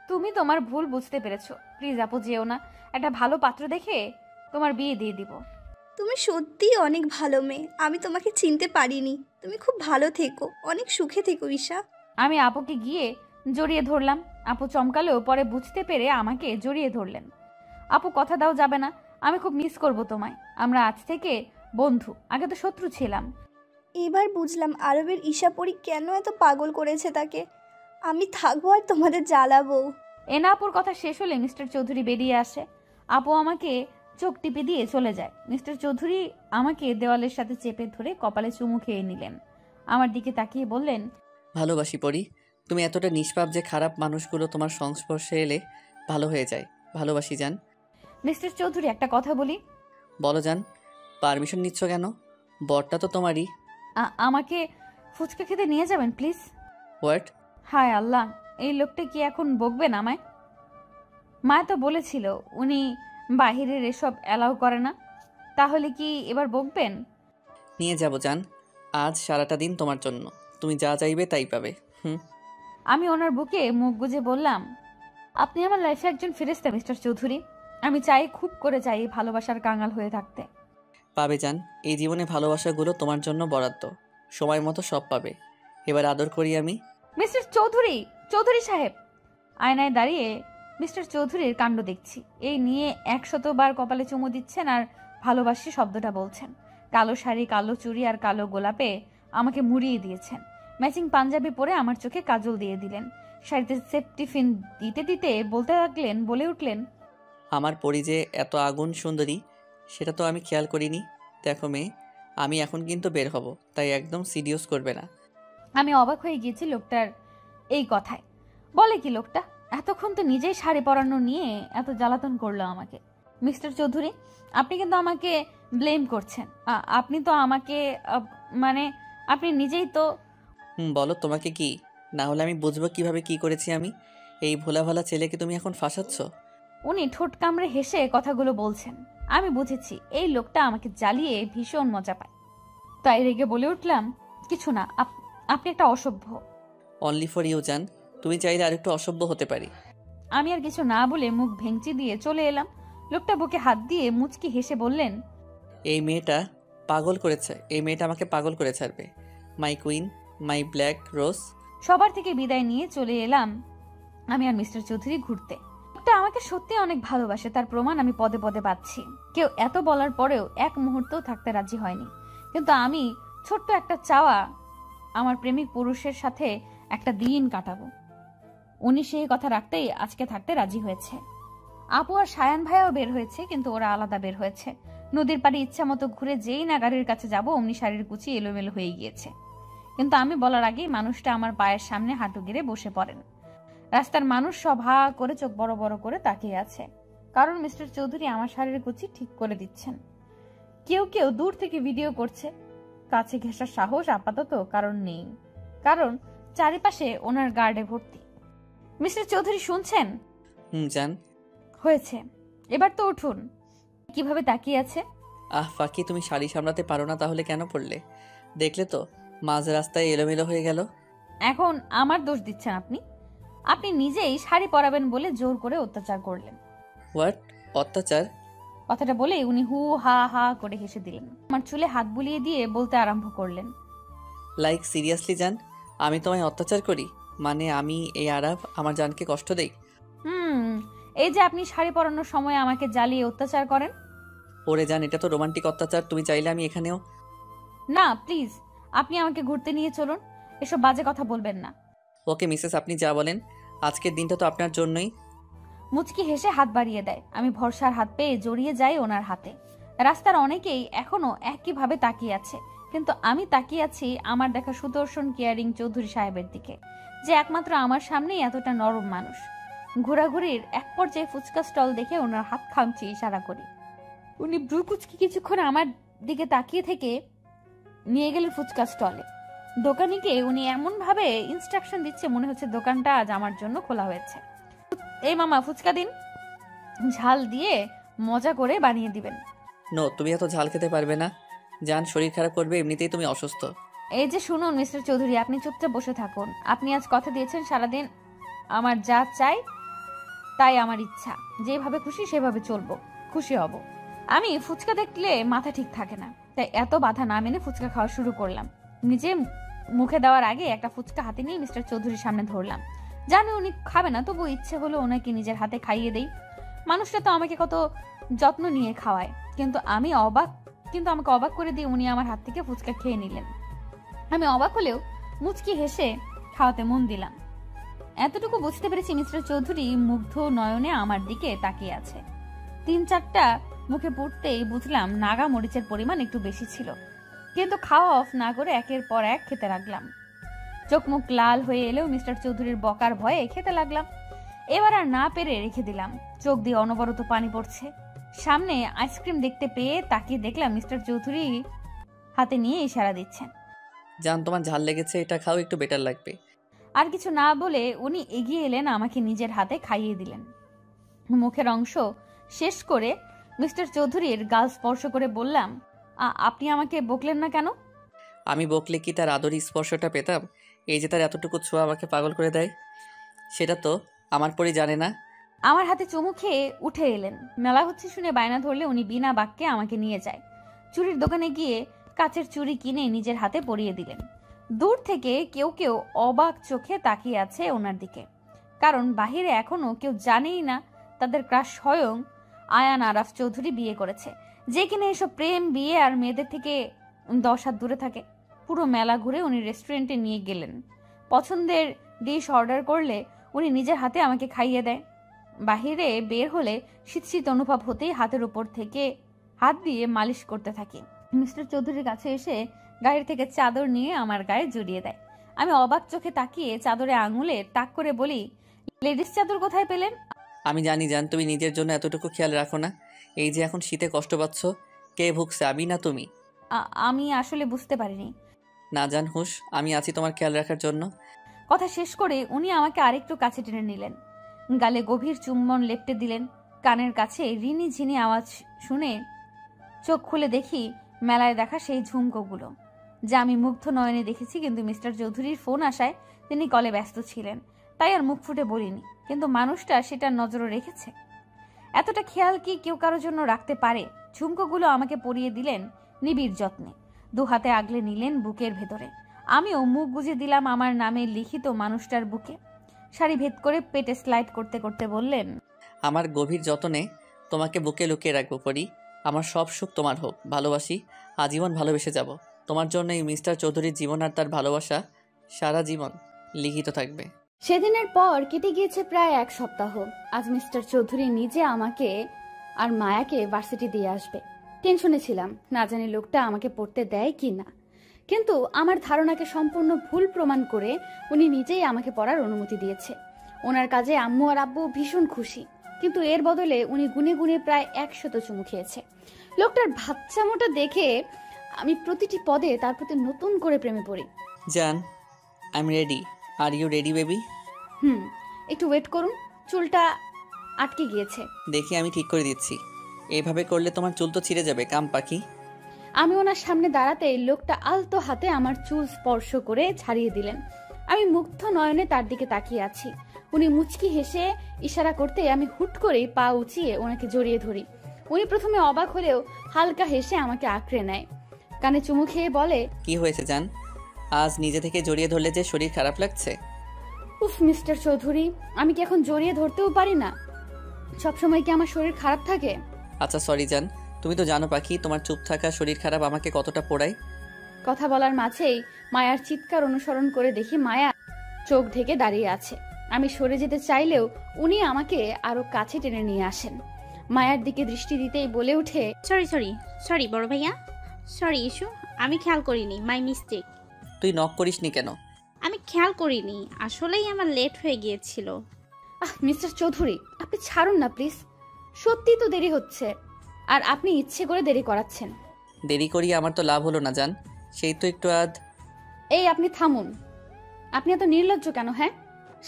Speaker 1: তুমি তোমার ভুল বুঝতে পেরেছো। প্লিজ আপু, যেও না। একটা ভালো পাত্র দেখে তোমার বিয়ে দিয়ে দিব।
Speaker 6: তুমি সত্যিই অনেক ভালো মেয়ে। আমি তোমাকে চিনতে পারিনি। তুমি খুব ভালো থেকো, অনেক সুখে থেকো ঈশা।
Speaker 1: আমি আপুকে গিয়ে জড়িয়ে ধরলাম। আপু চমকালেও পরে বুঝতে পেরে আমাকে জড়িয়ে ধরলেন। আপু, কথা দাও যাবে না। আমি খুব মিস করব তোমায়। আমরা আজ থেকে বন্ধু, আগে তো শত্রু ছিলাম।
Speaker 6: এবার বুঝলাম আরবের ঈশাপরি কেন এত পাগল করেছে তাকে। আমি থাকবো আর তোমাদের জ্বালাবো।
Speaker 1: এনা আপুর কথা শেষ হলে মিস্টার চৌধুরী বেরিয়ে আসে। আপু আমাকে চোখ টিপে দিয়ে চলে যায়। মিস্টার চৌধুরী আমাকে দেওয়ালের সাথে চেপে ধরে কপালে চুমু খেয়ে নিলেন। আমার দিকে তাকিয়ে বললেন,
Speaker 2: ভালোবাসি পরি। তুমি এতটা নিষ্পাপ যে খারাপ মানুষগুলো তোমার সংস্পর্শে এলে ভালো হয়ে যায়। ভালোবাসি জান।
Speaker 1: মিস্টার চৌধুরী একটা কথা বলি।
Speaker 2: বলো জান। পারমিশন নিচ্ছ কেন? বরটা তো তোমারই।
Speaker 1: আমাকে ফুচকা খেতে নিয়ে যাবেন প্লিজ।
Speaker 2: হোয়াট?
Speaker 1: হায় আল্লাহ, এই লোকটা কি এখন বকবেন আমায়? মা তো বলেছিল উনি বাহিরের এসব অ্যালাউ করে না, তাহলে কি এবার বকবেন?
Speaker 2: নিয়ে যাব জান। আজ সারাটা দিন তোমার জন্য। তুমি যা চাইবে তাই পাবে।
Speaker 1: আমি ওনার বুকে মুখ গুজে বললাম, আপনি আমার লাইফে একজন ফেরেশতা মিস্টার চৌধুরী। আমি চাই, খুব করে চাই ভালোবাসার কাঙাল হয়ে থাকতে।
Speaker 2: পাবে জান। এই জীবনে ভালোবাসাগুলো তোমার জন্য বরাদ্দ। সময় মতো সব পাবে। এবার আদর করি আমি।
Speaker 1: মিস্টার চৌধুরী, চৌধুরী সাহেব। আয়নায় দাঁড়িয়ে মিস্টার চৌধুরীর কাণ্ড দেখছি। এই নিয়ে 100 বার কপালে চুমু দিচ্ছেন আর ভালোবাসি শব্দটা বলছেন। কালো শাড়ি, কালো চুড়ি আর কালো গোলাপে আমাকে মুড়িয়ে দিয়েছেন। ম্যাচিং পাঞ্জাবি পরে আমার চোখে কাজল দিয়ে দিলেন। শাড়িতে সেফটি পিন দিতে দিতে বলে উঠলেন,
Speaker 2: আমার পরি যে এত আগুন সুন্দরী সেটা তো আমি খেয়াল করিনি। দেখো মেয়ে, আমি এখন কিন্তু বের হব, তাই একদম সিরিয়াস করবে না।
Speaker 1: আমি অবাক হয়ে গিয়েছি লোকটার এই কথায়। বলে কি লোকটা? এতক্ষণ তো নিজেই শাড়ি পরানো নিয়ে এত জ্বালাতন করলো আমাকে। মিস্টার চৌধুরী, আপনি কিন্তু আমাকে ব্লেম করছেন। আপনি তো আমাকে মানে আপনি নিজেই তো।
Speaker 2: বলো তোমাকে কি? না হলে আমি বুঝবো কিভাবে কি করেছি আমি। এই ভোলা ভালা ছেলেকে তুমি এখন ফাঁসাচ্ছ।
Speaker 1: উনি ঠোঁট কামড়ে হেসে কথাগুলো বলছেন। আমি বুঝেছি এই লোকটা আমাকে জ্বালিয়ে ভীষণ মজা পায়। তাই রেগে বলে উঠলাম, কিছু না, আপনি একটা অসভ্য।
Speaker 2: অনলি ফর ইউ জান। তুমি চাইলে আরেকটু অসভ্য হতে পারি।
Speaker 1: আমি আর কিছু না বলে মুখ ভেঙচি দিয়ে চলে এলাম। লোকটা বুকে হাত দিয়ে মুচকি হেসে বললেন,
Speaker 2: এই মেয়েটা আমাকে পাগল করে ছাড়বে। মাই কুইন, মাই ব্ল্যাক রোজ।
Speaker 1: সবার থেকে বিদায় নিয়ে চলে এলাম আমি আর মিস্টার চৌধুরী ঘুরতে। লোকটা আমাকে সত্যি অনেক ভালোবাসে, তার প্রমাণ আমি পদে পদে পাচ্ছি। কেউ এত বলার পরেও এক মুহূর্তও থাকতে রাজি হয়নি। কিন্তু আমি ছোট্ট একটা চাওয়া, আমার প্রেমিক পুরুষের সাথে একটা দিন কাটাবো। উনি সেই কথা রাখতেই আজকে থাকতে রাজি হয়েছে। আপু আর সায়ান ভাইয়াও বের হয়েছে, কিন্তু ওরা আলাদা বের হয়েছে। নদীর পাড়ে ইচ্ছা মতো ঘুরে যেই না গাড়ির কাছে যাব, অমনি শাড়ির কুচি এলোমেলো হয়ে গিয়েছে। কিন্তু আমি বলার আগেই মানুষটা আমার পায়ের সামনে হাঁটু গেড়ে বসে পড়েন। রাস্তার মানুষ সব হা করে চোখ বড় বড় করে তাকিয়ে আছে, কারণ মিস্টার চৌধুরী আমার শাড়ির কুচি ঠিক করে দিচ্ছেন। কেউ কেউ দূর থেকে ভিডিও করছে। কাছে ঘেঁষার সাহস আপাতত কারণ নেই, কারণ চারিপাশে ওনার গার্ডে ভর্তি। মিস্টার চৌধুরী শুনছেন?
Speaker 2: জান।
Speaker 1: হয়েছে, এবার তো উঠুন। কিভাবে তাকিয়ে আছে?
Speaker 2: ফাঁকি, তুমি শাড়ি সামলাতে পারো না, তাহলে কেন পড়লে? দেখলে তো মাঝ রাস্তায় এলোমেলো হয়ে গেল।
Speaker 1: এখন আমার দোষ দিচ্ছেন আপনি? আপনি নিজেই শাড়ি পরাবেন বলে জোর করে অত্যাচার করলেন।
Speaker 2: হোয়াট অত্যাচার?
Speaker 1: কথাটা বলে উনি হু হা হা করে হেসে দিলেন। আমার চুলে হাত বুলিয়ে দিয়ে বলতে আরম্ভ করলেন,
Speaker 2: লাইক সিরিয়াসলি জান, আমি তোমায় অত্যাচার করি? মানে আমি এই আরাফ আমার জানকে কষ্ট দেই?
Speaker 1: এই যে আপনি শাড়ি পরানোর সময় আমাকে জ্বালিয়ে অত্যাচার করেন।
Speaker 2: ওরে জান, এটা তো রোমান্টিক অত্যাচার। তুমি চাইলে আমি এখানেও।
Speaker 1: না প্লিজ, আপনি আমাকে ঘুরতে নিয়ে চলুন। এসব বাজে কথা বলবেন না।
Speaker 2: ওকে মিসেস, আপনি যা বলেন। আজকের দিনটা তো আপনার জন্যই।
Speaker 1: মুচকি হেসে হাত বাড়িয়ে দেয়। আমি ভরসার হাত পেয়ে জড়িয়ে যাই ওনার হাতে। রাস্তার অনেকেই এখনো একইভাবে তাকিয়ে আছে, কিন্তু আমি তাকিয়ে আছি আমার দেখা সুদর্শন কেয়ারিং চৌধুরী সাহেবের দিকে, যে একমাত্র আমার সামনেই এতটা নরম মানুষ। ঘোরাঘুরির এক পর্যায়ে ফুচকা স্টল দেখে ওনার হাত খামচি ইশারা করি। উনি ব্রু কুচকি কিছুক্ষণ আমার দিকে তাকিয়ে থেকে নিয়ে গেলেন ফুচকা স্টলে। দোকানিকে উনি এমন ভাবে ইনস্ট্রাকশন দিচ্ছে, মনে হচ্ছে দোকানটা আজ আমার জন্য খোলা হয়েছে। এই মামা, ফুচকা দিন, ঝাল দিয়ে মজা করে বানিয়ে দিবেন।
Speaker 2: নো, তুমি এত ঝাল খেতে পারবে না জান, শরীর খারাপ করবে, এমনিতেই তুমি অসুস্থ।
Speaker 1: এই যে শুনুন মিস্টার চৌধুরী, আপনি চুপচাপ বসে থাকুন। আপনি আজ কথা দিয়েছেন সারাদিন আমার যা চাই তাই আমার ইচ্ছা, যেভাবে খুশি সেভাবে চলবো, খুশি হব। আমি ফুচকা দেখলে মাথা ঠিক থাকে না, তাই এত বাধা না মেনে ফুচকা খাওয়া শুরু করলাম। নিজে মুখে দেওয়ার আগে একটা ফুচকা হাতে নিয়ে মিস্টার চৌধুরীর সামনে ধরলাম। জানি উনি খাবে না, তবু ইচ্ছে হলো ওনাকে নিজের হাতে খাইয়ে দেই। মানুষটা তো আমাকে কত যত্ন নিয়ে খাওয়ায়, কিন্তু আমাকে অবাক করে দিয়ে উনি আমার হাত থেকে ফুচকা খেয়ে নিলেন। আমি অবাক হলেও মুচকি হেসে খাওয়াতে মন দিলাম। এতটুকু বুঝতে পেরেছি মিস্টার চৌধুরী মুগ্ধ নয়নে আমার দিকে তাকিয়ে আছে। 3-4টা মুখে পুড়তেই বুঝলাম নাগা মরিচের পরিমাণ একটু বেশি ছিল, কিন্তু খাওয়া অফ না করে একের পর এক খেতে লাগলাম। চোখ মুখ লাল হয়ে এলেও মিস্টার চৌধুরীর বকার ভয়ে খেতে লাগলাম। এবার আর না পেরে রেখে দিলাম। চোখ দিয়ে অনবরত পানি পড়ছে। সামনে আইসক্রিম দেখতে পেয়ে তাকিয়ে দেখলাম মিস্টার চৌধুরী হাতে নিয়ে ইশারা দিচ্ছেন।
Speaker 2: জান, তোমার ঝাল লেগেছে, এটা খাও, একটু বেটার লাগবে।
Speaker 1: আর কিছু না বলে উনি এগিয়ে এলেন, আমাকে নিজের হাতে খাইয়ে দিলেন। মুখের অংশ শেষ করে মিস্টার চৌধুরীর গাল স্পর্শ করে বললাম, আপনি আমাকে বকলেন না কেন?
Speaker 2: আমি বকলে কি তার আদরি স্পর্শটা পেতাম? এই যে তার এতটুকু ছোঁয়া আমাকে পাগল করে দেয়, সেটা তো আমার পরই জানে না।
Speaker 1: আমার হাতে চুমু খেয়ে উঠে এলেন। মেলা হচ্ছে শুনে বায়না ধরলে উনি বিনা বাক্যে আমাকে নিয়ে যায়। চুড়ির দোকানে গিয়ে কাচের চুড়ি কিনে নিজের হাতে পরিয়ে দিলেন। দূর থেকে কেউ কেউ অবাক চোখে তাকিয়ে আছে ওনার দিকে, কারণ বাহিরে এখনো কেউ জানেই না তাদের ক্রাশ স্বয়ং আয়ান আরাফ চৌধুরী বিয়ে করেছে, যে কিনা এসব প্রেম বিয়ে আর মেয়েদের থেকে 10 হাত দূরে থাকে। পুরো মেলা ঘুরে উনি রেস্টুরেন্টে নিয়ে গেলেন। পছন্দের ডিশ অর্ডার করলে উনি নিজের হাতে আমাকে খাইয়ে দেয়। বাহিরে বের হলে শীত শীত অনুভব হতেই হাতের উপর থেকে হাত দিয়ে মালিশ করতে থাকি। মিস্টার চৌধুরীর কাছে এসে গাড়ি থেকে চাদর নিয়ে আমার গায়ে জড়িয়ে দেয়। আমি অবাক চোখে তাকিয়ে চাদরে আঙুলে তাক করে বলি, লেডিস চাদর কোথায় পেলেন?
Speaker 2: আমি জানি জান, তুমি নিজের জন্য এতটুকু খেয়াল রাখো না। এই যে এখন শীতে কষ্ট পাচ্ছ, কে ভুগছে, আমি না তুমি?
Speaker 1: আমি আসলে বুঝতে পারিনি।
Speaker 2: না জান হুশ, আমি আছি তোমার খেয়াল রাখার জন্য।
Speaker 1: কথা শেষ করে উনি আমাকে আরেকটু কাছে টেনে নিলেন, গালে গভীর চুম্বন লেপটে দিলেন। কানের কাছে রিনি ঝিনি আওয়াজ শুনে চোখ খুলে দেখি মেলায় দেখা সেই ঝুমকোগুলো, যা আমি মুগ্ধ নয়নে দেখেছি। কিন্তু মিস্টার চৌধুরীর ফোন আসায় তিনি কলে ব্যস্ত ছিলেন, তাই আর মুখ ফুটে বলিনি। কিন্তু মানুষটা সেটা নজরে রেখেছে। এতটা খেয়াল কি কেউ কারোর জন্য রাখতে পারে? ঝুমকোগুলো আমাকে পরিয়ে দিলেন নিবিড় যত্নে, 2 হাতে আগলে নিলেন বুকের ভেতরে। আমিও মুখ গুজে দিলাম আমার নামে লিখিত মানুষটার বুকে। শাড়ি ভেদ করে পেটে স্লাইড করতে করতে বললেন,
Speaker 2: আমার গভীর যত্নে তোমাকে বুকে লুকিয়ে রাখবো পরি। আমার সব সুখ তোমার হোক, ভালোবাসি, আজীবন ভালোবেসে যাব। তোমার জন্য এই মিস্টার চৌধুরীর জীবন আর তার ভালোবাসা সারা জীবন লিখিত থাকবে।
Speaker 1: সেদিনের পর কেটে গিয়েছে প্রায় 1 সপ্তাহ। আজ মিস্টার চৌধুরী নিজে আমাকে আর মায়াকে ভার্সিটি দিয়ে আসবে। টেনশনে ছিলাম, না জানি লোকটা আমাকে পড়তে দেয় কি না। কিন্তু আমার ধারণাকে সম্পূর্ণ ভুল প্রমাণ করে উনি নিজেই আমাকে পড়ার অনুমতি দিয়েছে। ওনার কাজে আম্মু আর আব্বু ভীষণ খুশি, কিন্তু এর বদলে উনি গুনে গুনে প্রায় 100 চুমু খেয়েছে। লোকটার বাচ্চামোটা দেখে আমি প্রতিটি পদে তার প্রতি নতুন করে প্রেমে পড়ি।
Speaker 2: জান, I am ready. Are you ready baby?
Speaker 1: একটু ওয়েট করুন, চুলটা আটকে গিয়েছে।
Speaker 2: দেখি আমি ঠিক করে দিচ্ছি। এইভাবে করলে তোমার চুল তো ছিঁড়ে যাবে, কাম পাখি।
Speaker 1: আমি ওনার সামনে দাঁড়াতে লোকটা আলতো হাতে আমার চুল স্পর্শ করে ছাড়িয়ে দিলেন। আমি মুগ্ধ নয়নে তার দিকে তাকিয়ে আছি। উনি মুচকি হেসে ইশারা করতে আমি হুট করে পা উঁচিয়ে ওনাকে জড়িয়ে ধরি। উনি প্রথমে অবাক হলেও হালকা হেসে আমাকে আঁকড়ে নেয়, কানে চুমু খেয়ে বলে,
Speaker 2: কি হয়েছে জান? আজ নিজে থেকে জড়িয়ে ধরলে যে শরীর খারাপ লাগছে?
Speaker 1: উফ মিস্টার চৌধুরী, আমি কি এখন জড়িয়ে ধরতেও পারি না? সবসময় কি আমার শরীর খারাপ থাকে?
Speaker 2: আচ্ছা সরি জান, তুমি তো জানো পাখি, তোমার চুপ থাকা শরীর খারাপ আমাকে কতটা পোড়ায়।
Speaker 1: কথা বলার মাঝেই মায়ার চিৎকার অনুসরণ করে দেখি মায়া চোখ ঢেকে দাঁড়িয়ে আছে। আমি সরে যেতে চাইলেও উনি আমাকে আরো কাছে টেনে নিয়ে আসেন। মায়ার দিকে দৃষ্টি দিতেই বলে উঠে,
Speaker 3: সরি বড় ভাইয়া, সরি ইস্যু, আমি খেয়াল করিনি, মাই মিস্টেক।
Speaker 2: তুই নক করিসনি কেন?
Speaker 3: আমি খেয়াল করিনি, আসলেই আমার লেট হয়ে গিয়েছিল।
Speaker 1: মিস্টার চৌধুরী, আপনি ছাড়ুন না প্লিজ, সত্যি তো দেরি হচ্ছে, আর আপনি ইচ্ছে করে দেরি করাচ্ছেন।
Speaker 2: দেরি করি আমার তো লাভ হলো না জান, সেই তো একটু
Speaker 1: এই আপনি থামুন, আপনি এত নির্লজ্জ কেন? হ্যাঁ,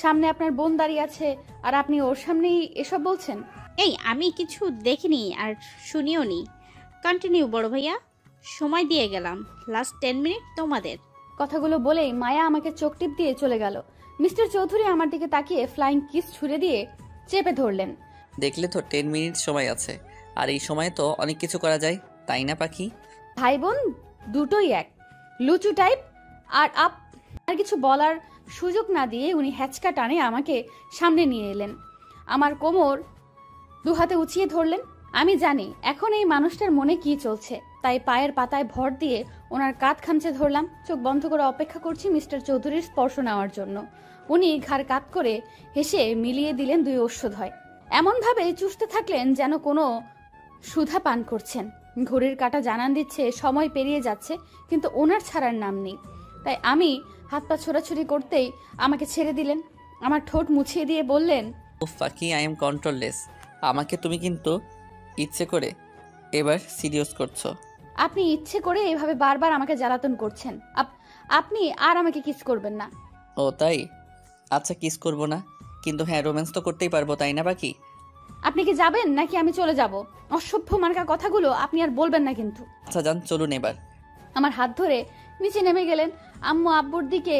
Speaker 1: সামনে আপনার বোন দাঁড়িয়ে আছে আর আপনি ওর সামনেই এসব বলছেন।
Speaker 3: এই আমি কিছু দেখিনি আর শুনিও নি। কন্টিনিউ বড় ভাইয়া, সময় দিয়ে গেলাম, লাস্ট 10 মিনিট তোমাদের।
Speaker 1: কথাগুলো বলেই মায়া আমাকে চোখ টিপ দিয়ে চলে গেল। মিস্টার চৌধুরী আমার দিকে তাকিয়ে ফ্লাইং কিস ছুড়ে দিয়ে চেপে ধরলেন।
Speaker 2: দেখলে তো 10 মিনিট সময় আছে, আর এই সময় তো অনেক কিছু করা যায়, তাই না পাখি?
Speaker 1: ভাই বোন দুটোই এক, লুচু টাইপ। আর কিছু বলার সুযোগ না দিয়ে উনি হ্যাচকা টানে আমাকে সামনে নিয়ে এলেন। আমার কোমর 2 হাতে উঁচিয়ে ধরলেন। আমি জানি এখন এই মানুষটার মনে কি চলছে, তাই পায়ের পাতায় ভর দিয়ে ওনার কাঁধ খামচে ধরলাম। চোখ বন্ধ করে অপেক্ষা করছি মিস্টার চৌধুরীর স্পর্শ নেওয়ার জন্য। উনি ঘাড় কাত করে হেসে মিলিয়ে দিলেন 2 অশ্বধয়, এমনভাবে চুষতে থাকলেন যেন কোনো সুধা পান করছেন। ঘড়ির কাঁটা জানান দিচ্ছে সময় পেরিয়ে যাচ্ছে, কিন্তু ওনার ছাড়ার নাম নেই। তাই আমি হাত পা ছোড়াছুড়ি করতেই আমাকে ছেড়ে দিলেন। আমার ঠোঁট মুছিয়ে দিয়ে বললেন,
Speaker 2: উফ পাখি, আই এম কন্ট্রোললেস। আমাকে তুমি কিন্তু ইচ্ছে করে এবার সিরিয়াস করছো।
Speaker 1: আপনি ইচ্ছে করে এভাবে বারবার আমাকে জ্বালাতন করছেন। আপনি আর আমাকে কিস করবেন না।
Speaker 2: ও তাই? আচ্ছা, কিস করব না, কিন্তু হ্যাঁ রোম্যান্স তো করতেই পারবো, তাই না পাখি?
Speaker 1: আপনি কি যাবেন নাকি আমি চলে যাব? অসভ্য মার্কা কথাগুলো আপনি আর বলবেন না কিন্তু।
Speaker 2: আচ্ছা যান, চলুন এবার।
Speaker 1: আমার হাত ধরে নিচে নেমে গেলেন। আম্মু আব্বুর দিকে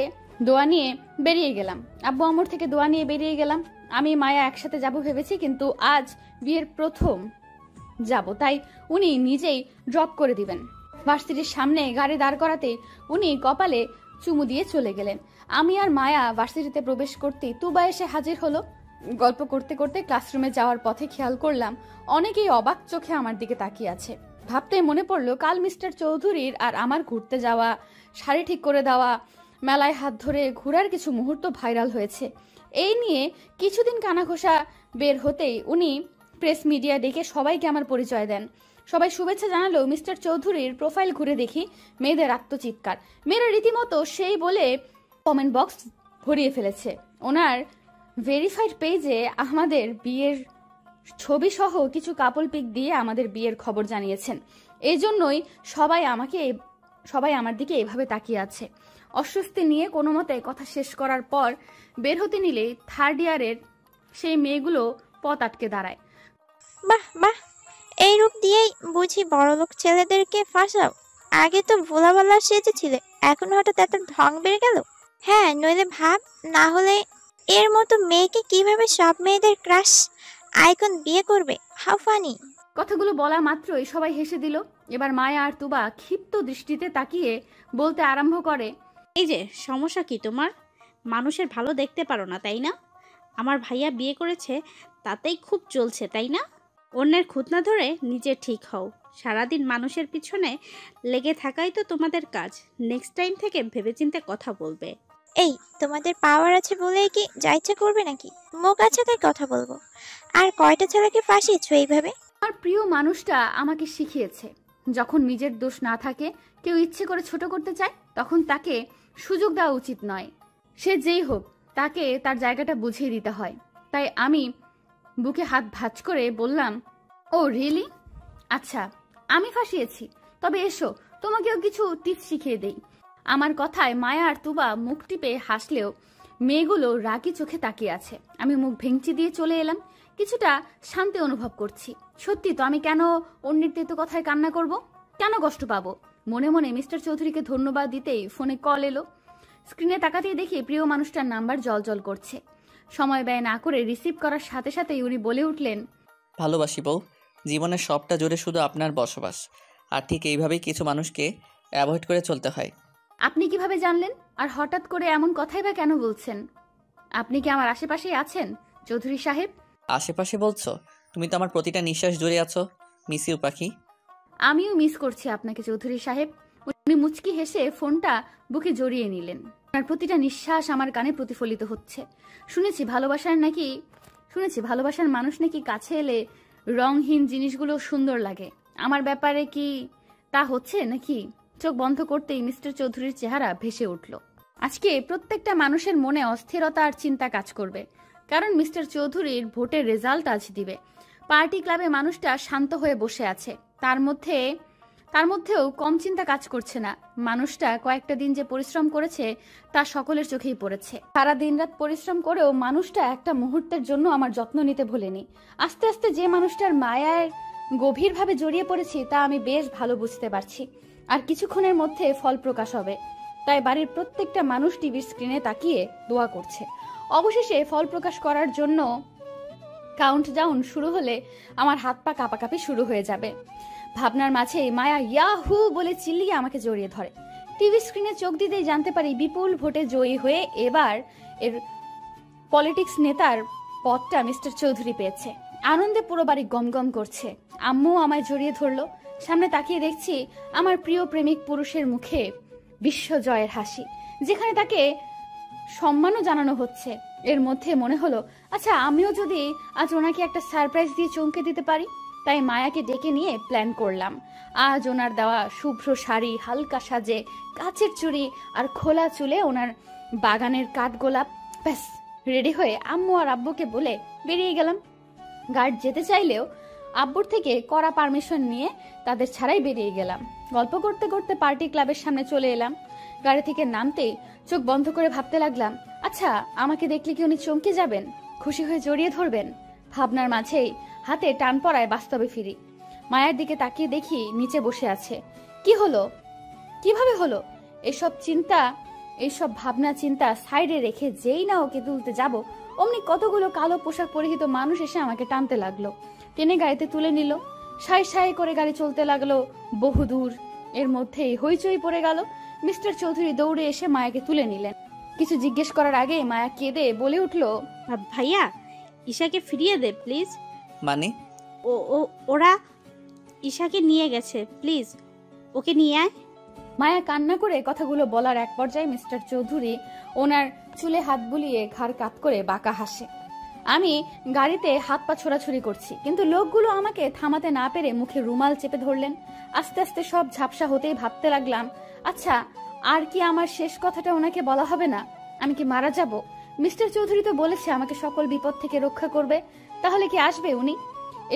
Speaker 1: দোয়া নিয়ে বেরিয়ে গেলাম। আব্বু আম্মুর থেকে দোয়া নিয়ে বেরিয়ে গেলাম। আমি মায়া একসাথে যাব ভেবেছি, কিন্তু আজ বিয়ের প্রথম যাব, তাই উনি নিজেই ড্রপ করে দিবেন। ভার্সিটির সামনে গাড়ি দাঁড় করাতে উনি কপালে চুমু দিয়ে চলে গেলেন। আমি আর মায়া ভার্সিটিতে প্রবেশ করতেই তুবা এসে হাজির হলো। গল্প করতে করতে ক্লাসরুমে যাওয়ার পথে খেয়াল করলাম অনেকেই অবাক চোখে আমার দিকে তাকিয়ে আছে। ভাবতেই মনে পড়লো কাল মিস্টার চৌধুরীর আর আমার ঘুরতে যাওয়া, শাড়ি ঠিক করে দেওয়া, মেলায় হাত ধরে ঘোরার কিছু মুহূর্ত ভাইরাল হয়েছে। এই নিয়ে কিছুদিন কানাঘোষা বের হতেই উনি প্রেস মিডিয়া ডেকে সবাইকে আমার পরিচয় দেন। সবাই শুভেচ্ছা জানালেও মিস্টার চৌধুরীর প্রোফাইল ঘুরে দেখি মেয়েদের আত্মচিৎকার। মেয়েরা রীতিমতো সেই বলে কমেন্ট বক্স ভরিয়ে ফেলেছে। ওনার ভেরিফাইড পেজে আমাদের বিয়ের ছবি সহ কিছু কাপল পিক দিয়ে আমাদের বিয়ের খবর জানিয়েছেন। এই জন্যই সবাই আমার দিকে এভাবে তাকিয়ে আছে। অস্বস্তি নিয়ে কোনো মতে কথা শেষ করার পর বের হতে নিলেই থার্ড ইয়ারের সেই মেয়েগুলো পথ আটকে দাঁড়ায়।
Speaker 7: বাহ বাহ, এই রূপ দিয়েই বুঝি বড়লোক ছেলেদেরকে ফাঁসাও? আগে তো ভোলাভালা সেজেছিলে, এখন হঠাৎ এত ঢং বেড়ে গেল। হ্যাঁ, নইলে ভাব, না হলে এর মতো মেয়েকে কিভাবে সব মেয়েদের ক্রাশ আইকন বিয়ে করবে? How funny.
Speaker 1: কথাগুলো বলা মাত্রই সবাই হেসে দিল। এবার মায়া আর তুবা ক্ষিপ্ত দৃষ্টিতে তাকিয়ে বলতে আরম্ভ করে,
Speaker 3: এই যে সমস্যা কি তোমার? মানুষের ভালো দেখতে পারো না, তাই না? আমার ভাইয়া বিয়ে করেছে, তাতেই খুব চলছে, তাই না? অন্যের খুঁত না ধরে নিজে ঠিক হও। সারাদিন মানুষের পিছনে লেগে থাকাই তো তোমাদের কাজ। নেক্সট টাইম থেকে ভেবেচিন্তে কথা বলবে।
Speaker 7: এই, তোমাদের পাওয়ার আছে বলেই কি যা ইচ্ছা করবে নাকি? মুখ আছে তাই কথা বলবো। আর কয়টা ছেলেকে ফাঁসিয়েছো এইভাবে?
Speaker 1: আমার প্রিয় মানুষটা আমাকে শিখিয়েছে, যখন নিজের দোষ না থাকে, কেউ ইচ্ছে করে ছোট করতে চায়, তখন তাকে সুযোগ দেওয়া উচিত নয়। সে যেই হোক, তাকে তার জায়গাটা বুঝিয়ে দিতে হয়। তাই আমি বুকে হাত ভাঁজ করে বললাম, ও রিয়েলি? আচ্ছা, আমি ফাঁসিয়েছি, তবে এসো তোমাকেও কিছু টিপস শিখিয়ে দেই। আমার কথায় মায়া আর তুবা মুখ টিপে হাসলেও মেয়েগুলো রাগি চোখে তাকিয়ে আছে। আমি মুখ ভেঙচি দিয়ে চলে এলাম। কিছুটা শান্তি অনুভব করছি। সত্যি তো, আমি কেন অন্যের তেতো কথায় কান্না করব? কেন কষ্ট পাবো? মনে মনে মিস্টার চৌধুরীকে ধন্যবাদ দিতেই ফোনে কল এলো। স্ক্রিনে তাকাতেই দেখি প্রিয় মানুষটার নাম্বার জলজল করছে। সময় ব্যয় না করে রিসিভ করার সাথে সাথেই উনি বলে উঠলেন,
Speaker 2: ভালোবাসি বউ, জীবনের সবটা জুড়ে শুধু আপনার বসবাস। আর ঠিক এইভাবেই কিছু মানুষকে অ্যাভয়েড করে চলতে হয়।
Speaker 1: আপনি কিভাবে জানলেন? আর হঠাৎ করে এমন কথাই বা কেন বলছেন? আপনি কি আমার আশেপাশেই আছেন চৌধুরী সাহেব?
Speaker 2: আশেপাশে বলছো? তুমি তো আমার প্রতিটা নিঃশ্বাস জুড়ে আছো। মিস ইউ পাখি।
Speaker 1: আমিও মিস করছি আপনাকে চৌধুরী সাহেব। উনি মুচকি হেসে ফোনটা বুকে জড়িয়ে নিলেন। আপনার প্রতিটা নিঃশ্বাস আমার কানে প্রতিফলিত হচ্ছে। শুনেছি ভালোবাসার মানুষ নাকি কাছে এলে রংহীন জিনিসগুলো সুন্দর লাগে। আমার ব্যাপারে কি তা হচ্ছে নাকি? চোখ বন্ধ করতেই মিস্টার চৌধুরীর চেহারা ভেসে উঠল। আজকে প্রত্যেকটা মানুষের মনে অস্থিরতা আর চিন্তা কাজ করবে, কারণ মিস্টার চৌধুরীর ভোটের রেজাল্ট আজ দিবে। পার্টি ক্লাবে মানুষটা শান্ত হয়ে বসে আছে, তার মধ্যেও কম চিন্তা কাজ করছে না। মানুষটা কয়েকটা দিন যে পরিশ্রম করেছে তা সকলের চোখেই পড়েছে। সারা দিন রাত পরিশ্রম করেও মানুষটা একটা মুহূর্তের জন্য আমার যত্ন নিতে ভোলেনি। আস্তে আস্তে যে মানুষটার মায়ায় গভীরভাবে জড়িয়ে পড়েছি তা আমি বেশ ভালো বুঝতে পারছি। আর কিছুক্ষণের মধ্যে ফল প্রকাশ হবে। তাই বাড়ির প্রত্যেকটা মানুষ টিভির স্ক্রিনে তাকিয়ে দোয়া করছে। অবশেষে ফল প্রকাশ করার জন্য কাউন্টডাউন শুরু হলে আমার হাত পা কাঁপাকাঁপি শুরু হয়ে যাবে। ভাবনার মাঝে মায়া ইয়াহু বলে চিল্লিয়ে আমাকে জড়িয়ে ধরে। টিভি স্ক্রিনে চোখ দিতেই জানতে পারি বিপুল ভোটে জয়ী হয়ে এবার এর পলিটিক্স নেতার পদটা মিস্টার চৌধুরী পেয়েছে। আনন্দে পুরো বাড়ি গমগম করছে। আম্মু আমায় জড়িয়ে ধরলো। সামনে তাকিয়ে দেখছি আমার প্রিয় প্রেমিক পুরুষের মুখে বিশ্বজয়ের হাসি, যেখানে তাকে সম্মানও জানানো হচ্ছে। এর মধ্যে মনে হলো, আচ্ছা আমিও যদি আজ ওনাকে একটা সারপ্রাইজ দিয়ে চমকে দিতে পারি। তাই মায়াকে ডেকে নিয়ে প্ল্যান করলাম। আজ ওনার দেওয়া শুভ্র শাড়ি, হালকা সাজে, কাচের চুড়ি আর খোলা চুলে ওনার বাগানের কাঠগোলাপ, ব্যাস রেডি হয়ে আম্মু আর আব্বুকে বলে বেরিয়ে গেলাম। গার্ড যেতে চাইলেও আব্বুর থেকে কড়া পারমিশন নিয়ে তাদের ছাড়াই বেরিয়ে গেলাম। গল্প করতে করতে পার্টি ক্লাবের সামনে চলে এলাম। গাড়ি থেকে নামতেই চোখ বন্ধ করে ভাবতে লাগলাম, আচ্ছা আমাকে দেখলে কি উনি চমকে যাবেন, খুশি হয়ে জড়িয়ে ধরবেন? ভাবনার মাঝেই হাতে টান পড়ায় বাস্তবে ফিরি। মায়ের দিকে তাকিয়ে দেখি নিচে বসে আছে। কি হলো, কিভাবে হলো? এইসব ভাবনা চিন্তা সাইডে রেখে যেই না ওকে তুলতে যাব, অমনি কতগুলো কালো পোশাক পরিহিত মানুষ এসে আমাকে টানতে লাগলো, টেনে গাড়িতে তুলে নিল। সাই সাই করে গাড়ি চলতে লাগলো বহুদূর। এর মধ্যেই হইচই পড়ে গেল। মিস্টার চৌধুরী দৌড়ে এসে মায়াকে তুলে নিলেন। কিছু জিজ্ঞেস করার আগে মায়া কেঁদে বলে উঠলো,
Speaker 3: ভাইয়া ঈশাকে ফিরিয়ে দে প্লিজ।
Speaker 2: মানে?
Speaker 3: ওরা ঈশাকে নিয়ে গেছে, প্লিজ ওকে নিয়ে আয়।
Speaker 1: মায়া কান্না করে কথাগুলো বলার এক পর্যায়ে মিস্টার চৌধুরী ওনার চুলে হাত বুলিয়ে ঘাড় কাত করে বাঁকা হাসে। আমি গাড়িতে হাত পা ছোড়াছুড়ি করছি, কিন্তু লোকগুলো আমাকে থামাতে না পেরে মুখে রুমাল চেপে ধরলেন। আস্তে আস্তে সব ঝাপসা হতেই ভাবতে লাগলাম, আচ্ছা আর কি আমার শেষ কথাটা ওনাকে বলা হবে না? আমি কি মারা যাব? মিস্টার চৌধুরী তো বলেছে আমাকে সকল বিপদ থেকে রক্ষা করবে, তাহলে কি আসবে উনি?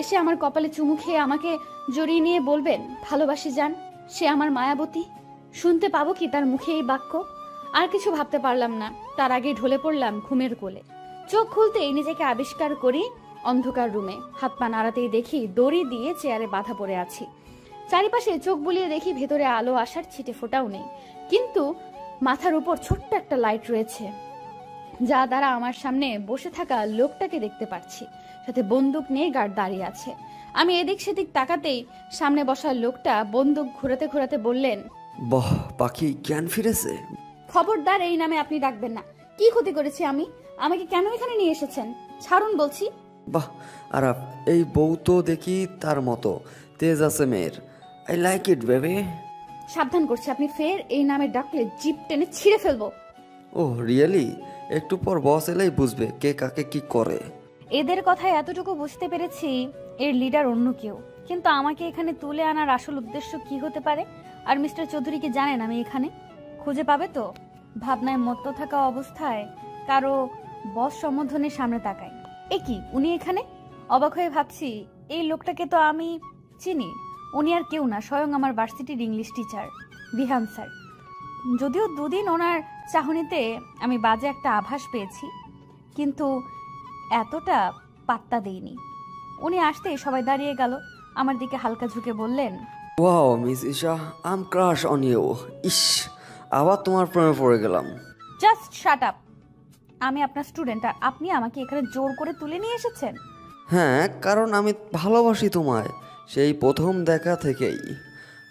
Speaker 1: এসে আমার কপালে চুমু খেয়ে আমাকে জড়িয়ে নিয়ে বলবেন ভালোবাসি যান, সে আমার মায়াবতী? শুনতে পাবো কি তার মুখে এই বাক্য? আর কিছু ভাবতে পারলাম না। তার আগে ঢলে পড়লাম ঘুমের কোলে। চোখ খুলতেই নিজেকে আবিষ্কার করি অন্ধকার রুমে। হাত পা নাড়াতেই দেখি দড়ি দিয়ে চেয়ারে বাঁধা পড়ে আছি। চারিপাশে চোখ বুলিয়ে দেখি ভেতরে আলো আসার ছিটে ফোটাও নেই, কিন্তু মাথার উপর ছোট্ট একটা লাইট রয়েছে, যা দ্বারা আমার সামনে বসে থাকা লোকটাকে দেখতে পাচ্ছি। সাথে বন্দুক নিয়ে গার্ড দাঁড়িয়ে আছে। আমি এদিক সেদিক তাকাতেই সামনে বসা লোকটা বন্দুক ঘোরাতে ঘোরাতে বললেন,
Speaker 8: বাহ, পাখি জ্ঞান ফিরেছে।
Speaker 1: খবরদার এই নামে আপনি ডাকবেন না। কি ক্ষতি করেছি আমি? আমাকে কেন এখানে নিয়ে এসেছেন? ছাড়ুন বলছি।
Speaker 8: বাহ আরাফ, এই বউ তো দেখি তার মতো তেজ আছে মেয়ের। I like it baby.
Speaker 1: সাবধান করছি, আপনি ফের এই নামে ডাকলে জিপ টেনে ছিঁড়ে ফেলবো।
Speaker 8: ও রিয়েলি? একটু পর বস এলেই বুঝবে কে কাকে কি করে।
Speaker 1: এদের কথায় এতটুকু বুঝতে পেরেছি এর লিডার অন্য কেউ, কিন্তু আমাকে এখানে তুলে আনার আসল উদ্দেশ্য কি হতে পারে? আর মিস্টার চৌধুরী কি জানেন আমি এখানে? খুঁজে পাবে তো? ভাবনায় মত্ত থাকা অবস্থায় কারো বস সম্বোধনের সামনে তাকাই। এ কি, উনি এখানে? অবাক হয়ে ভাবছি এই লোকটাকে তো আমি চিনি। উনি আর কেউ না, স্বয়ং আমার ভার্সিটির ইংলিশ টিচার বিহান স্যার। যদিও দুদিন ওনার চাহনিতে আমি বাজে একটা আভাস পেয়েছি, কিন্তু এতটা পাত্তা দেইনি। উনি আসতেই সবাই দাঁড়িয়ে গেল। আমার দিকে হালকা ঝুঁকে বললেন,
Speaker 8: wow miss Isha, I am crush on you. ইস, আবার তোমার প্রেমে পড়ে গেলাম।
Speaker 1: Just shut up. আমি আপনার স্টুডেন্ট আর আপনি আমাকে এখানে জোর করে তুলে নিয়ে এসেছেন।
Speaker 8: হ্যাঁ, কারণ আমি ভালোবাসি তোমায় সেই প্রথম দেখা থেকেই,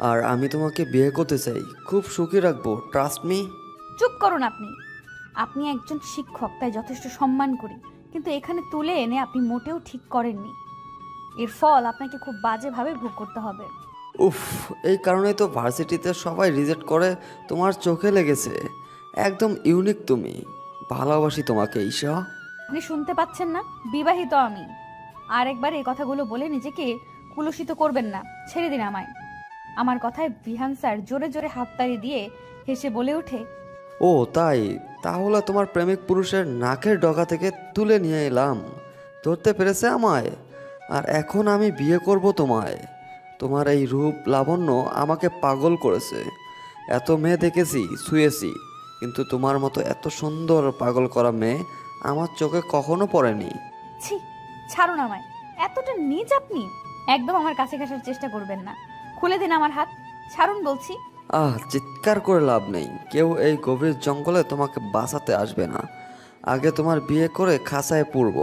Speaker 8: আর আমি তোমাকে বিয়ে করতে চাই। খুব সুখী রাখবো, ট্রাস্ট মি।
Speaker 1: চুপ করুন আপনি। আপনি একজন শিক্ষক, তাই যথেষ্ট সম্মান করি, কিন্তু এখানে তুলে এনে আপনি মোটেও ঠিক করেননি। এর ফল আপনাকে খুব বাজেভাবে ভোগ করতে হবে।
Speaker 8: উফ, এই কারণেই তো ভার্সিটিতে সবাই রিজেক্ট করে। তোমার চোখে লেগেছে, একদম ইউনিক তুমি। ভালোবাসি তোমাকে ঈশা।
Speaker 1: আপনি শুনতে পাচ্ছেন না? বিবাহিত আমি। আর একবার এই কথাগুলো বলে নিজেকে কুলুষিত করবেন না। ছেড়ে দিন আমায়। আমার কথায় বিহান স্যার জোরে জোরে হাততালি দিয়ে হেসে বলে ওঠে,
Speaker 8: ও তাই? তাহলে তোমার প্রেমিক পুরুষের নাকের ডগা থেকে তুলে নিয়ে এলাম। ধরতে পেরেছে আমায়, আর এখন আমি বিয়ে করব তোমায়। তোমার এই রূপ লাবণ্য আমাকে পাগল করেছে। এত মেয়ে দেখেছি, ছুঁয়েছি, কিন্তু তোমার মতো এত সুন্দর পাগল করা মেয়ে আমার চোখে কখনো পড়েনি।
Speaker 1: ছি, ছাড়ুন আমায়। এতটা নিজ আপনি? একদম আমার কাছে ঘাসার চেষ্টা করবেন না। খুলে দিন আমার হাত, ছাড়ুন বলছি।
Speaker 8: চিৎকার করে লাভ নেই। কেউ এই গভীর জঙ্গলে তোমাকে বাঁচাতে আসবে না। আগে তোমার বিয়ে করে খাঁচায় পুরব,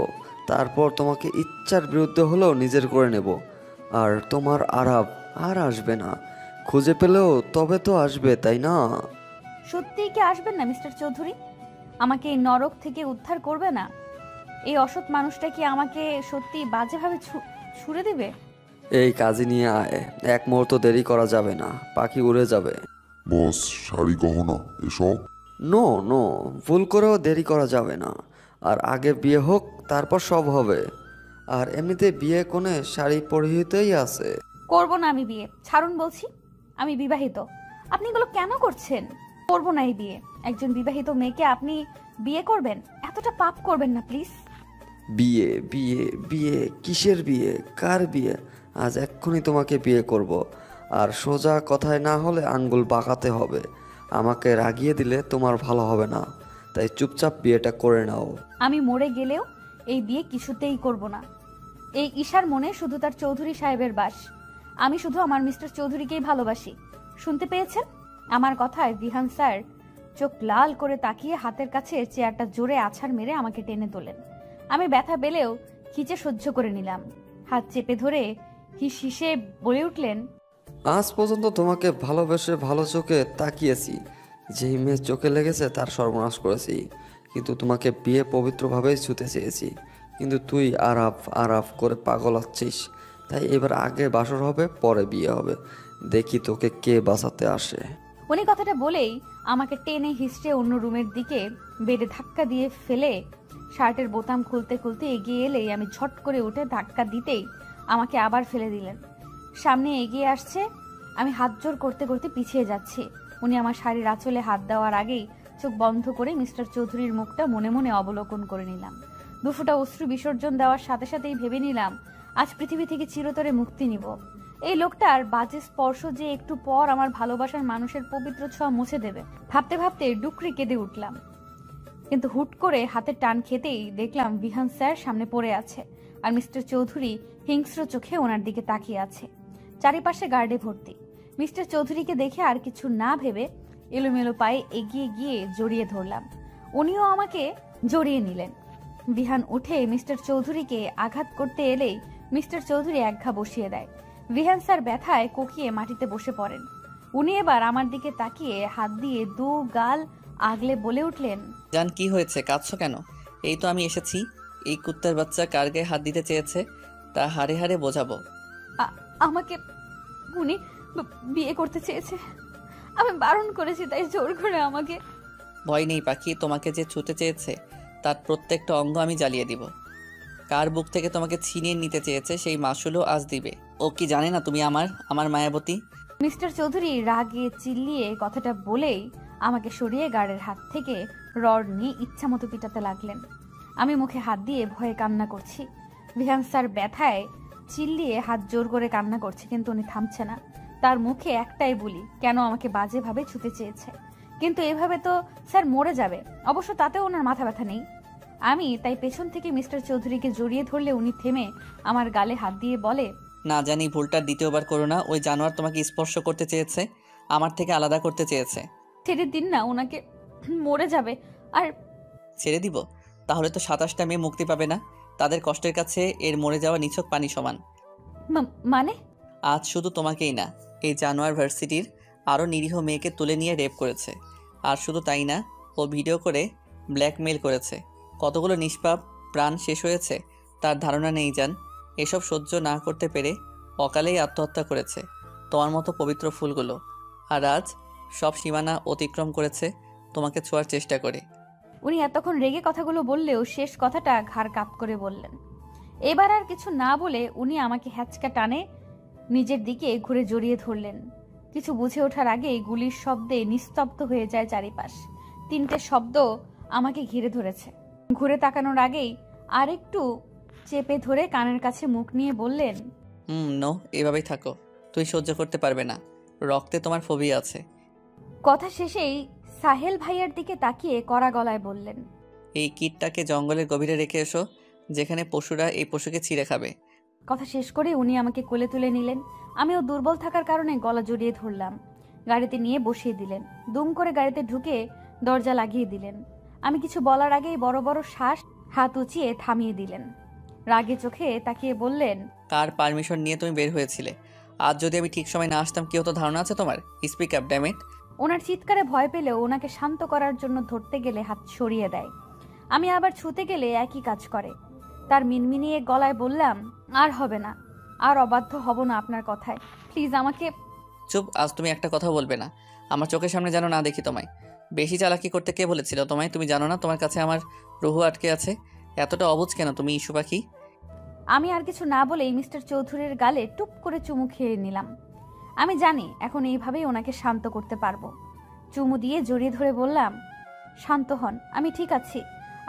Speaker 8: তারপর তোমাকে ইচ্ছার বিরুদ্ধে হলেও নিজের করে নেব। আর তোমার আরাব আর আসবে না। খুঁজে পেলেও তবে তো আসবে, তাই না?
Speaker 1: সত্যিই কি আসবেন না মিস্টার চৌধুরী? আমাকে এই নরক থেকে উদ্ধার করবে না? এই অসৎ মানুষটা কি আমাকে সত্যি বাজেভাবে ছুড়ে দেবে?
Speaker 8: এই কাজে নিয়ে আয়, এক মুহূর্ত দেরি করা যাবে না, পাখি উড়ে যাবে।
Speaker 9: বস, শাড়ি গহনা এসব?
Speaker 8: নো নো, ভুল করেও দেরি করা যাবে না। আর আগে বিয়ে হোক, তারপর সব হবে। আর এমনিতে বিয়ে কোণে শাড়ি পরিহিতই আছে।
Speaker 1: করব না আমি বিয়ে, ছাড়ুন বলছি। আমি বিবাহিত। আপনি এগুলো কেন করছেন? করব না এই বিয়ে। একজন বিবাহিত মেয়েকে আপনি বিয়ে করবেন? এতটা পাপ করবেন না প্লিজ।
Speaker 8: বিয়ে বিয়ে বিয়ে কিসের বিয়ে? কার বিয়ে? আজ এক্ষুনি তোমাকে বিয়ে করব। আর সোজা কথায় না হলে আঙ্গুল বাঁকাতে হবে। আমাকে রাগিয়ে দিলে তোমার ভালো হবে না, তাই চুপচাপ বিয়েটা করে নাও।
Speaker 1: আমি মরে গেলেও এই বিয়ে কিছুতেই করব না। এই ঈশার মনে শুধু তার চৌধুরী সাহেবের বাস। আমি শুধু আমার মিস্টার চৌধুরীকেই ভালোবাসি। শুনতে পেয়েছেন? আমার কথায় বিহান স্যার চোখ লাল করে তাকিয়ে হাতের কাছে চেয়ারটা জোরে আছাড় মেরে আমাকে টেনে তোলেন। আমি ব্যথা পেলেও খিচে সহ্য করে নিলাম। হাত চেপে ধরে হিস হিসে বলে উঠলেন,
Speaker 8: আজ পর্যন্ত তোমাকে ভালোবেসে ভালো চোখে তাকিয়েছি। যেই মেয়ে চোখে লেগেছে তার সর্বনাশ করেছি, কিন্তু তোমাকে বিয়ে পবিত্রভাবেই ছুতে চেয়েছি। কিন্তু তুই আরাফ আরাফ করে পাগল হচ্ছিস। তাই এবার আগে বাসর হবে, পরে বিয়ে হবে। দেখি তোকে কে বাঁচাতে আসে।
Speaker 1: উনি কথাটা বলেই আমাকে টেনে হিসড়ে অন্য রুমের দিকে বেডে ধাক্কা দিয়ে ফেলে শার্টের বোতাম খুলতে খুলতে এগিয়ে এলেই আমি ঝট করে উঠে ধাক্কা দিতেই আমাকে আবার ফেলে দিলেন। সামনে এগিয়ে আসছে, আমি হাত জোর করতে করতে পিছিয়ে যাচ্ছি। উনি আমার শাড়ির আঁচলে হাত দেওয়ার আগেই চোখ বন্ধ করে মিস্টার চৌধুরীর মুখটা মনে মনে অবলোকন করে নিলাম। দুফোঁটা অশ্রু বিসর্জন দেওয়ার সাথে সাথেই ভেবে নিলাম আজ পৃথিবী থেকে চিরতরে মুক্তি নিব। এই লোকটার বাজে স্পর্শ যে একটু পর আমার ভালোবাসার মানুষের পবিত্র ছোঁয়া মুছে দেবে। ভাবতে ভাবতে ডুকরে কেঁদে উঠলাম, কিন্তু হুট করে হাতে টান খেতেই দেখলাম বিহান স্যার সামনে পড়ে আছে আর মিস্টার চৌধুরী হিংস্র চোখে ওনার দিকে তাকিয়ে আছে। চারিপাশে গার্ডে ভর্তি। মিস্টার চৌধুরীকে দেখে আর কিছু না ভেবে এলোমেলো পায়ে এগিয়ে গিয়ে জড়িয়ে ধরলাম। উনিও আমাকে জড়িয়ে নিলেন। বিহান উঠে মিস্টার চৌধুরীকে আঘাত করতে এলেই মিস্টার চৌধুরী একঘা বসিয়ে দেয়। বিহান স্যার ব্যথায় কোকিয়ে মাটিতে বসে পড়েন। উনি এবার আমার দিকে তাকিয়ে হাত দিয়ে দু গাল আগলে বলে উঠলেন,
Speaker 2: জান কি হয়েছে, কাঁদছো কেন? এই তো আমি এসেছি। এই কুত্তার বাচ্চা কার গায়ে হাত দিতে চেয়েছে তা হাড়ে হাড়ে বোঝাবো।
Speaker 1: আমাকে উনি বিয়ে করতে চেয়েছে। আমি বারণ করেছি, তাই জোর করে আমাকে।
Speaker 2: ভয় নেই পাখি, তোমাকে যে ছুতে চেয়েছে তার প্রত্যেকটা অঙ্গ আমি জ্বালিয়ে দিব। কার বুক থেকে তোমাকে ছিনিয়ে নিতে চেয়েছে সেই মাসুলও আজ দিবে। ও কি জানে না তুমি আমার মায়াবতী?
Speaker 1: মিস্টার চৌধুরী রাগে চিল্লিয়ে কথাটা বলেই আমাকে সরিয়ে গার্ডের হাত থেকে রড নিয়ে ইচ্ছা মতো পিটাতে লাগলেন। আমি মুখে হাত দিয়ে ভয়ে কান্না করছি। বিহান স্যার ব্যথায় চিল্লিয়ে হাত জোর করে কান্না করছে, কিন্তু উনি থামছে না। তার মুখে একটাই বলি, কেন আমাকে বাজেভাবে ছুতে চেয়েছে। কিন্তু এভাবে তো স্যার মরে যাবে। অবশ্য তাতেও ওনার মাথা ব্যথা নেই। আমি তাই পেছন থেকে মিস্টার চৌধুরীকে জড়িয়ে ধরলে উনি থেমে আমার গালে হাত দিয়ে বলে,
Speaker 2: না জানি ভুলটা দ্বিতীয়বার করো না। ওই জানোয়ার তোমাকে স্পর্শ করতে চেয়েছে, আমার থেকে আলাদা করতে চেয়েছে।
Speaker 1: ছেড়ে দিন না, ওনাকে মরে যাবে। আর
Speaker 2: ছেড়ে দিব? তাহলে তো 27টা মেয়ে মুক্তি পাবে না। তাদের কষ্টের কাছে এর মরে যাওয়া নিছক পানি সমান।
Speaker 1: মানে?
Speaker 2: আজ শুধু তোমাকেই না, এই জানোয়ার ভার্সিটির আরও নিরীহ মেয়েকে তুলে নিয়ে রেপ করেছে। আর শুধু তাই না, ও ভিডিও করে ব্ল্যাকমেইল করেছে। কতগুলো নিষ্পাপ প্রাণ শেষ হয়েছে তার ধারণা নেই জান। এসব সহ্য না করতে পেরে অকালেই আত্মহত্যা করেছে তোমার মতো পবিত্র ফুলগুলো। আর আজ সব সীমানা অতিক্রম করেছে তোমাকে ছোঁয়ার চেষ্টা করে।
Speaker 1: উনি এতক্ষণ রেগে কথাগুলো বললেও শেষ কথাটা ঘাড় কাত করে বললেন। এবার আর কিছু না বলে উনি আমাকে হ্যাচকা টানে নিজের দিকে ঘুরে জড়িয়ে ধরলেন। কিছু বুঝে ওঠার আগেই গুলির শব্দে নিস্তব্ধ হয়ে যায় চারিপাশ। 3টে শব্দ আমাকে ঘিরে ধরেছে। ঘুরে তাকানোর আগেই আরেকটু চেপে ধরে কানের কাছে মুখ নিয়ে বললেন,
Speaker 2: নো, এভাবেই থাকো। তুই সহ্য করতে পারবে না, রক্তে তোমার ফোবিয়া আছে।
Speaker 1: কথা শেষেই সাহেল ভাইয়ার দিকে তাকিয়ে কড়া গলায় বললেন,
Speaker 2: এই কিটটাকে জঙ্গলের গভীরে রেখে এসো, যেখানে পশুরা এই পশুকে ছিঁড়ে খাবে।
Speaker 1: কথা শেষ করে উনি আমাকে কোলে তুলে নিলেন। আমিও দুর্বল থাকার কারণে গলা জড়িয়ে ধরলাম। গাড়িতে নিয়ে বসিয়ে দিলেন। দুম করে গাড়িতে ঢুকে দরজা লাগিয়ে দিলেন। আমি কিছু বলার আগেই বড় বড় শ্বাস হাত উঁচিয়ে থামিয়ে দিলেন। রাগে চোখে তাকিয়ে বললেন,
Speaker 2: কার পারমিশন নিয়ে তুমি বের হয়েছিলে? আজ যদি আমি ঠিক সময় না আসতাম কি হতো ধারণা আছে তোমার? Speak up damn it.
Speaker 1: ওনার চিৎকারে ভয় পেলেও ওনাকে শান্ত করার জন্য ধরতে গেলে হাত সরিয়ে দেয়। আমি আবার ছুতে গেলে একই কাজ করে। তার মিনমিনিয়ে গলায় বললাম, আর হবে না, আর অবাধ্য হব না আপনার কথায়। প্লিজ আমাকে।
Speaker 2: চুপ, আজ তুমি একটা কথা বলবে না। আমার চোখের সামনে যেন না দেখি তোমায়। বেশি চালাকি করতে কে বলেছিল তোমায়? তুমি জানো না তোমার কাছে আমার রুহু আটকে আছে? এতটা অবুঝ কেন তুমি, ইস্যু পাখি?
Speaker 1: আমি আর কিছু না বলেই মিস্টার চৌধুরীর গালে টুপ করে চুমু খেয়ে নিলাম। আমি জানি এখন এইভাবেই ওনাকে শান্ত করতে পারবো। চুমু দিয়ে জড়িয়ে ধরে বললাম, শান্ত হন, আমি ঠিক আছি।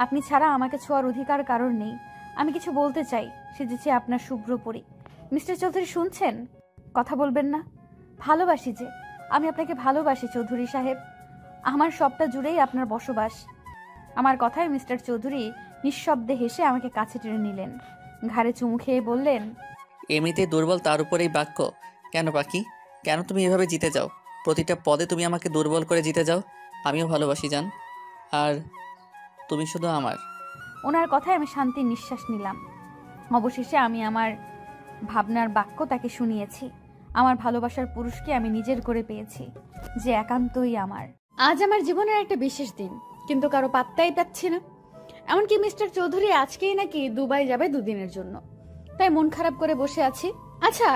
Speaker 1: আপনি ছাড়া আমাকে ছোঁয়ার অধিকার কারোর নেই। আমি কিছু বলতে চাই, সেজেছি আপনার শুভ্র পরি। মিস্টার চৌধুরী শুনছেন? কথা বলবেন না? ভালোবাসি যে, আমি আপনাকে ভালোবাসি চৌধুরী সাহেব। আমার সবটা জুড়েই আপনার বসবাস। আমার কথায় মিস্টার চৌধুরী নিঃশব্দে হেসে আমাকে কাছে টেনে নিলেন, ঘাড়ে চুমু খেয়ে বললেন,
Speaker 2: এমনিতে দুর্বল তার উপরেই বাক্য। কেন পাখি, কেন তুমি এভাবে জিতে যাও? প্রতিটা পদে তুমি আমাকে দুর্বল করে জিতে যাও। আমিও ভালোবাসি জান, আর তুমি শুধু আমার।
Speaker 1: ওনার কথায় আমি শান্তির নিঃশ্বাস নিলাম। অবশেষে আমি আমার ভাবনার বাক্য তাকে শুনিয়েছি। আমার ভালোবাসার পুরুষকে আমি নিজের করে পেয়েছি, যে একান্তই আমার। আজ আমার জীবনের একটা বিশেষ দিন, কিন্তু কারো পাত্তাই পাচ্ছি না। এমনকি মিস্টার চৌধুরী আজকেই নাকি দুবাই যাবে দুদিনের জন্য, তাই মন খারাপ করে বসে আছি। আচ্ছা,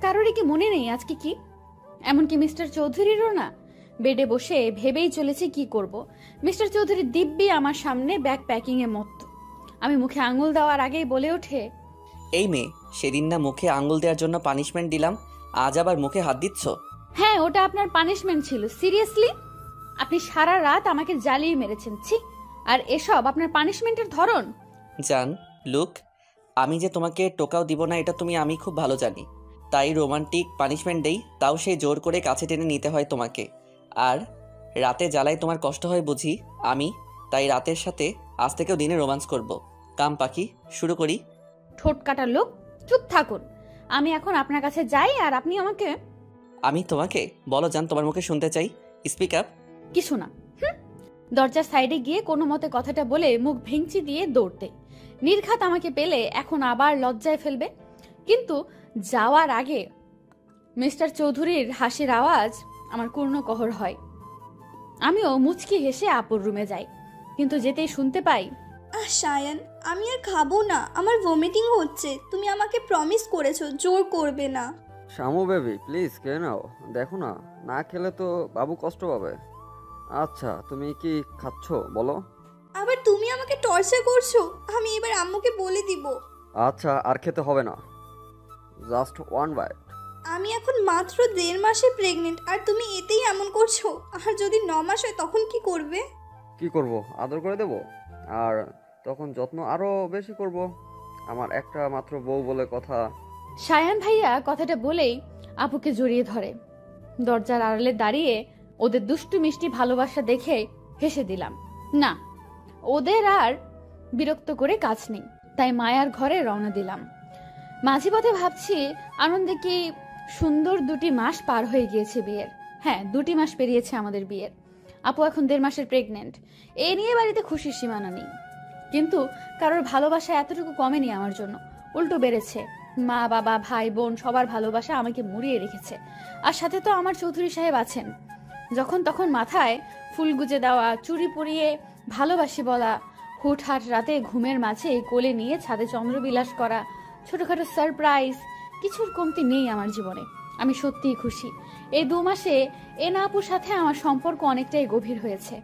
Speaker 1: কারোরই কি মনে নেই আজকে কি? এমনকি মিস্টার চৌধুরীরও না। বেডে বসে ভেবেই চলেছি কি করব। মিস্টার চৌধুরী দিব্যি আমার সামনে ব্যাগ প্যাকিং এ মত্ত। আমি মুখে আঙুল দেওয়ার আগেই বলে ওঠে,
Speaker 2: এই মেয়ে, সেদিন না মুখে আঙুল দেওয়ার জন্য পানিশমেন্ট দিলাম, আজ আবার মুখে হাত দিচ্ছ?
Speaker 1: হ্যাঁ, ওটা আপনার পানিশমেন্ট ছিল। সিরিয়াসলি, আপনি সারা রাত আমাকে জ্বালিয়ে মেরেছেন। ছি, আর এসব আপনার পানিশমেন্টের ধরন?
Speaker 2: জান, লুক, আমি যে তোমাকে টোকাও দিব না এটা আমি খুব ভালো জানি। তাই রোমান্টিক পানিশমেন্ট দেই, তাও সেই জোর করে কাছে টেনে নিতে হয় তোমাকে। আর রাতে জ্বালায় তোমার কষ্ট হয় বুঝি আমি, তাই রাতের সাথে আজ থেকেও দিনে রোমান্স করব। কাম পাখি, শুরু করি।
Speaker 1: ঠোঁট কাটার লোক, চুপ থাকুন। আমি এখন আপনার কাছে যাই আর আপনি আমাকে।
Speaker 2: আমি তোমাকে? বলো জান, তোমার মুখে শুনতে চাই, স্পিক আপ।
Speaker 1: কিছু না। দরজার সাইডে গিয়ে কোনো মতে কথাটা বলে মুখ ভেঙচি দিয়ে দৌড়তে। নির্ঘাত আমাকে পেলে এখন আবার লজ্জায় ফেলবে। কিন্তু যাওয়ার আগে মিস্টার চৌধুরীর হাসির আওয়াজ আমার কর্ণকহর হয়। আমিও মুচকি হেসে আপুর রুমে যাই, কিন্তু যেতেই শুনতে পাই,
Speaker 6: সায়ান, আমি আর খাবো না, আমার ভমিটিং হচ্ছে। তুমি আমাকে প্রমিস করেছো জোর করবে না।
Speaker 5: শামু বেবি প্লিজ খেয়ে নাও, দেখো না, না খেলে তো বাবু কষ্ট পাবে। আচ্ছা তুমি কি খাচ্ছ বলো?
Speaker 6: আবার তুমি আমাকে টর্চার করছো। আমি এবার আম্মুকে বলে দিব।
Speaker 5: আচ্ছা আর খেতে হবে না, জাস্ট ওয়ান বাইট।
Speaker 6: আমি এখন মাত্র 1.5 মাসে প্রেগনেন্ট, আর তুমি এতেই এমন করছো। আর যদি 9 মাস হয় তখন কি করবে?
Speaker 5: কি করব, আদর করে দেব, আর তখন যত্ন আরো বেশি করব। আমার একটা মাত্র বউ বলে কথা।
Speaker 1: সায়ান ভাইয়া কথাটা বলেই আপুকে জড়িয়ে ধরে। দরজার আড়ালে দাঁড়িয়ে ওদের দুষ্টু মিষ্টি ভালোবাসা দেখে হেসে দিলাম। না, ওদের আর বিরক্ত করে কাজ নেই, তাই মায়ার ঘরে রওনা দিলাম। মাঝে পথে ভাবছি, আনন্দে কি সুন্দর 2টি মাস পার হয়ে গিয়েছে বিয়ের। হ্যাঁ, 2টি মাস পেরিয়েছে আমাদের বিয়ের। আপু এখন 1.5 মাসের প্রেগনেন্ট। এ নিয়ে বাড়িতে খুশির সীমানা নেই। কিন্তু কারোর ভালোবাসা এতটুকু কমেনি আমার জন্য, উল্টো বেড়েছে। মা, বাবা, ভাই, বোন সবার ভালোবাসা আমাকে মুড়িয়ে রেখেছে। আর সাথে তো আমার চৌধুরী সাহেব আছেন। যখন তখন মাথায় ফুল গুজে দেওয়া, চুড়ি পরিয়ে ভালোবাসি বলা, হুটহাট রাতে ঘুমের মাঝে কোলে নিয়ে ছাদে চন্দ্রবিলাস করা, ছোটখাটো সারপ্রাইজ, কিছুর কমতি নেই আমার জীবনে। আমি সত্যিই খুশি। এই 2 মাসে এনা আপুর সাথে আমার সম্পর্ক অনেকটাই গভীর হয়েছে।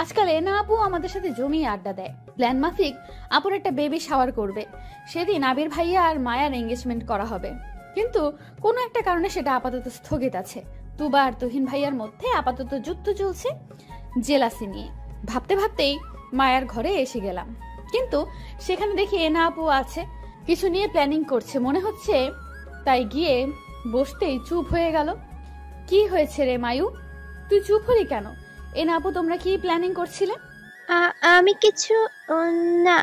Speaker 1: আজকাল এনা আপু আমাদের সাথে জমিয়ে আড্ডা দেয়। প্ল্যান মাফিক আপুর একটা বেবি শাওয়ার করবে। সেদিন আবির ভাইয়া আর মায়ার এঙ্গেজমেন্ট করা হবে, কিন্তু কোনো একটা কারণে সেটা আপাতত স্থগিত আছে। তুবা আর তুহিন ভাইয়ার মধ্যে আপাতত যুদ্ধ চলছে জেলাসি নিয়ে। ভাবতে ভাবতেই মায়ার ঘরে এসে গেলাম, কিন্তু সেখানে দেখি এনা আপু আছে, কিছু নিয়ে প্ল্যানিং করছে মনে হচ্ছে। তাই গিয়ে বসতেই চুপ হয়ে গেল। কি হয়েছে রে মায়ু, তুই চুপ হলি কেন? এনা আপু তোমরা কি প্ল্যানিং করছিলে?
Speaker 7: আমি কিছু না।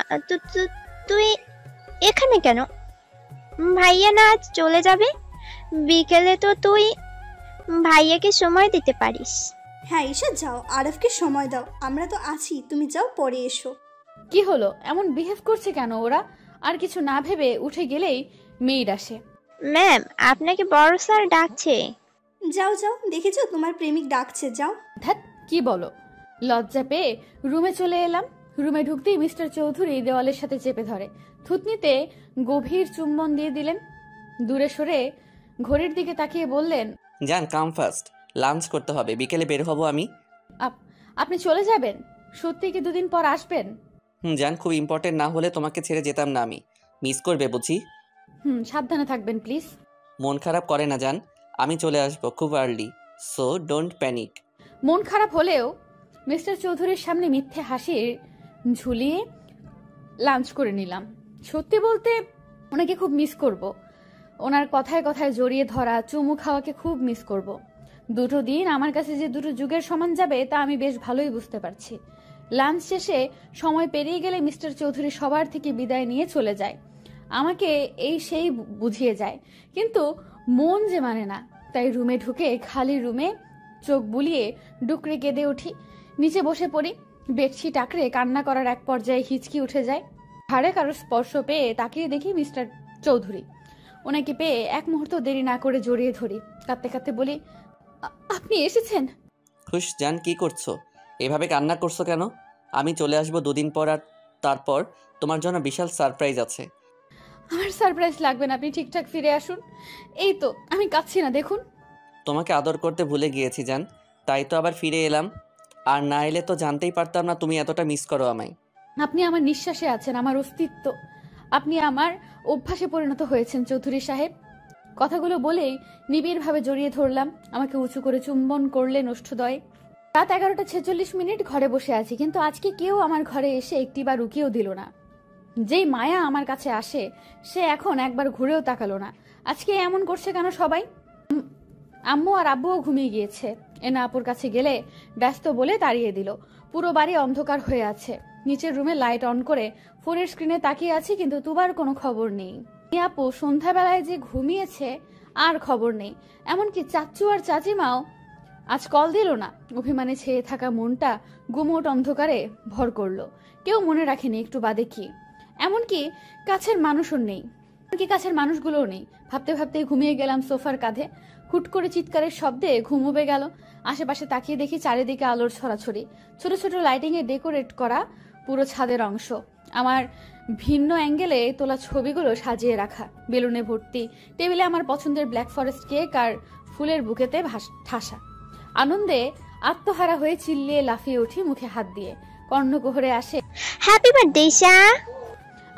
Speaker 7: তুই এখানে কেন? ভাইয়া না আজ চলে যাবে? বিকেলে তো তুই ভাইয়াকে সময় দিতে পারিস।
Speaker 6: হ্যাঁ ঈশা, যাও, আরফকে সময় দাও। আমরা তো আছি, তুমি যাও, পরে এসো।
Speaker 1: কি হলো, এমন বিহেভ করছে কেন ওরা? আর কিছু না ভেবে উঠে গেলেই মেয়েড আসে।
Speaker 7: ম্যাম, আপনাকে বড় স্যার ডাকছে।
Speaker 6: যাও যাও, দেখেছো তোমার প্রেমিক ডাকছে, যাও।
Speaker 1: ধ্যাৎ, কি বলো? লজ্জা পেয়ে রুমে চলে এলাম। রুমে ঢুকতেই মিস্টার চৌধুরী দেওয়ালের সাথে চেপে ধরে, থুতনিতে গভীর চুম্বন দিয়ে দিলেন। দূরে সরে ঘড়ির দিকে তাকিয়ে বললেন,
Speaker 2: জান কাম ফার্স্ট, লাঞ্চ করতে হবে, বিকেলে বের হব আমি।
Speaker 1: আপনি চলে যাবেন? সত্যি কি 2 দিন পর আসবেন?
Speaker 2: জান, খুব ইম্পর্টেন্ট না হলে তোমাকে ছেড়ে যেতাম না আমি। মিস করবে বুঝি?
Speaker 1: সাবধানে থাকবেন প্লিজ।
Speaker 2: মন খারাপ করে না জান, আমি চলে আসবো খুব আর্লি, সো ডোন্ট প্যানিক।
Speaker 1: মন খারাপ হলেও মিস্টার চৌধুরীর সামনে মিথ্যে হাসির ঝুলিয়ে লাঞ্চ করে নিলাম। সত্যি বলতে ওনাকে খুব মিস করব। ওনার কথায় কথায় জড়িয়ে ধরা, চুমু খাওয়াকে খুব মিস করব। দুটো দিন আমার কাছে যে দুটো যুগের সমান যাবে তা আমি বেশ ভালোই বুঝতে পারছি। লাঞ্চ শেষে সময় পেরিয়ে গেলে মিস্টার চৌধুরী সবার থেকে বিদায় নিয়ে চলে যায়। আমাকে এই সেই বুঝিয়ে যায়, কিন্তু মন যে মানে না। তাই রুমে ঢুকে খালি রুমে চোখ বুলিয়ে ডুকরে কেঁদে উঠি। নিচে বসে পড়ি, বেডশিট আঁকড়ে কান্না করার এক পর্যায়ে হিচকি উঠে যায়। ঘাড়ে কারো স্পর্শ পেয়ে তাকিয়ে দেখি মিস্টার চৌধুরী। ওনাকে পেয়ে এক মুহূর্ত দেরি না করে জড়িয়ে ধরি। কাঁদতে কাঁদতে বলি, আপনি এসেছেন?
Speaker 2: খুশ জান, কি করছো? এভাবে কান্না করছো কেন? আমি চলে আসবো দুদিন পর, আর তারপর তোমার জন্য বিশাল সারপ্রাইজ আছে।
Speaker 1: আমার সারপ্রাইজ লাগবে না, আপনি ঠিকঠাক ফিরে আসুন। এই তো আমি কাঁদছি না, দেখুন।
Speaker 2: তোমাকে আদর করতে ভুলে গিয়েছি জান, তাই তো আবার ফিরে এলাম। আর না এলে তো জানতেই পারতাম না তুমি এতটা মিস করো আমায়।
Speaker 1: আপনি আমার নিঃশ্বাসে আছেন, আমার অস্তিত্ব। আপনি আমার অভ্যাসে পরিণত হয়েছেন চৌধুরী সাহেব। কথাগুলো বলেই নিবিড়ভাবে জড়িয়ে ধরলাম। আমাকে উঁচু করে চুম্বন করলেন ওষ্ঠদয়ে। রাত 11:46 ঘরে বসে আছি, কিন্তু আজকে কেউ আমার ঘরে এসে একটিবার উকিও দিল না। যেই মায়া আমার কাছে আসে সে এখন একবার ঘুরেও তাকালো না। আজকে এমন করছে কেন সবাই? আম্মু আর আব্বুও ঘুমিয়ে গিয়েছে। এনা আপুর কাছে গেলে ব্যস্ত বলে তাড়িয়ে দিল। পুরো বাড়ি অন্ধকার হয়ে আছে। নিচের রুমে লাইট অন করে ফোনের স্ক্রিনে তাকিয়ে আছি, কিন্তু তুবার কোনো খবর নেই। আপু সন্ধ্যাবেলায় যে ঘুমিয়েছে আর খবর নেই। এমনকি চাচ্চু আর চাচিমাও আজ কল দিল না। অভিমানে ছেয়ে থাকা মনটা গুমোট অন্ধকারে ভর করলো। কেউ মনে রাখেনি একটু বাদে কি, এমনকি কাছের মানুষও নেই, এমনকি কাছের মানুষগুলোও নেই। ভাবতে ভাবতে ঘুমিয়ে গেলাম সোফার কাঁধে। হুট করে চিৎকারের শব্দে ঘুম উবে গেল। আশেপাশে তাকিয়ে দেখি চারিদিকে আলোর ছড়াছড়ি, ছোট ছোট লাইটিং এ ডেকোরেট করা পুরো ছাদের অংশ। আমার ভিন্ন অ্যাঙ্গেলে তোলা ছবিগুলো সাজিয়ে রাখা, বেলুনে ভর্তি। টেবিলে আমার পছন্দের ব্ল্যাক ফরেস্ট কেক আর ফুলের বুকেতে ঠাসা। আনন্দে আত্মহারা হয়ে চিল্লিয়ে লাফিয়ে উঠি, মুখে হাত দিয়ে। কর্ণকুহরে আসে,
Speaker 7: হ্যাপি বার্থডে ঈশা।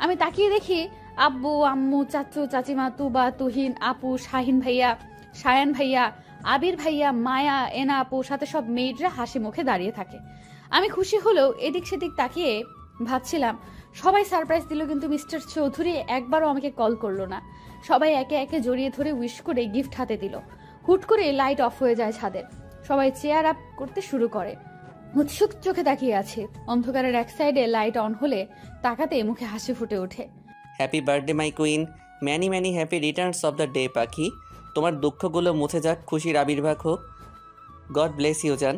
Speaker 1: আমি তাকিয়ে দেখি আব্বু, আম্মু, চাচু, চাচিমা, তুবা, তুহিন, আপু, শাহিন ভাইয়া, সায়ান ভাইয়া, আবির ভাইয়া, মায়া, এনা আপু, সাথে সব মেয়েরা হাসি মুখে দাঁড়িয়ে থাকে। আমি খুশি হলেও এদিক সেদিক তাকিয়ে ভাবছিলাম, সবাই সারপ্রাইজ দিল, কিন্তু মিস্টার চৌধুরী একবারও আমাকে কল করলো না। সবাই একে একে জড়িয়ে ধরে উইশ করে গিফট হাতে দিল। হুট করে লাইট অফ হয়ে যায় ছাদের। সবাই চেয়ার আপ করতে শুরু করে। উৎসুক চোখে তাকিয়ে আছে। অন্ধকারের এক সাইডে লাইট অন হলে তাকাতে মুখে হাসি ফুটে ওঠে।
Speaker 2: Happy birthday my queen, many many happy returns of the day পাখি। তোমার দুঃখগুলো মুছে যাক, খুশির আবির্ভাব হোক। গড ব্লেস ইউ জান।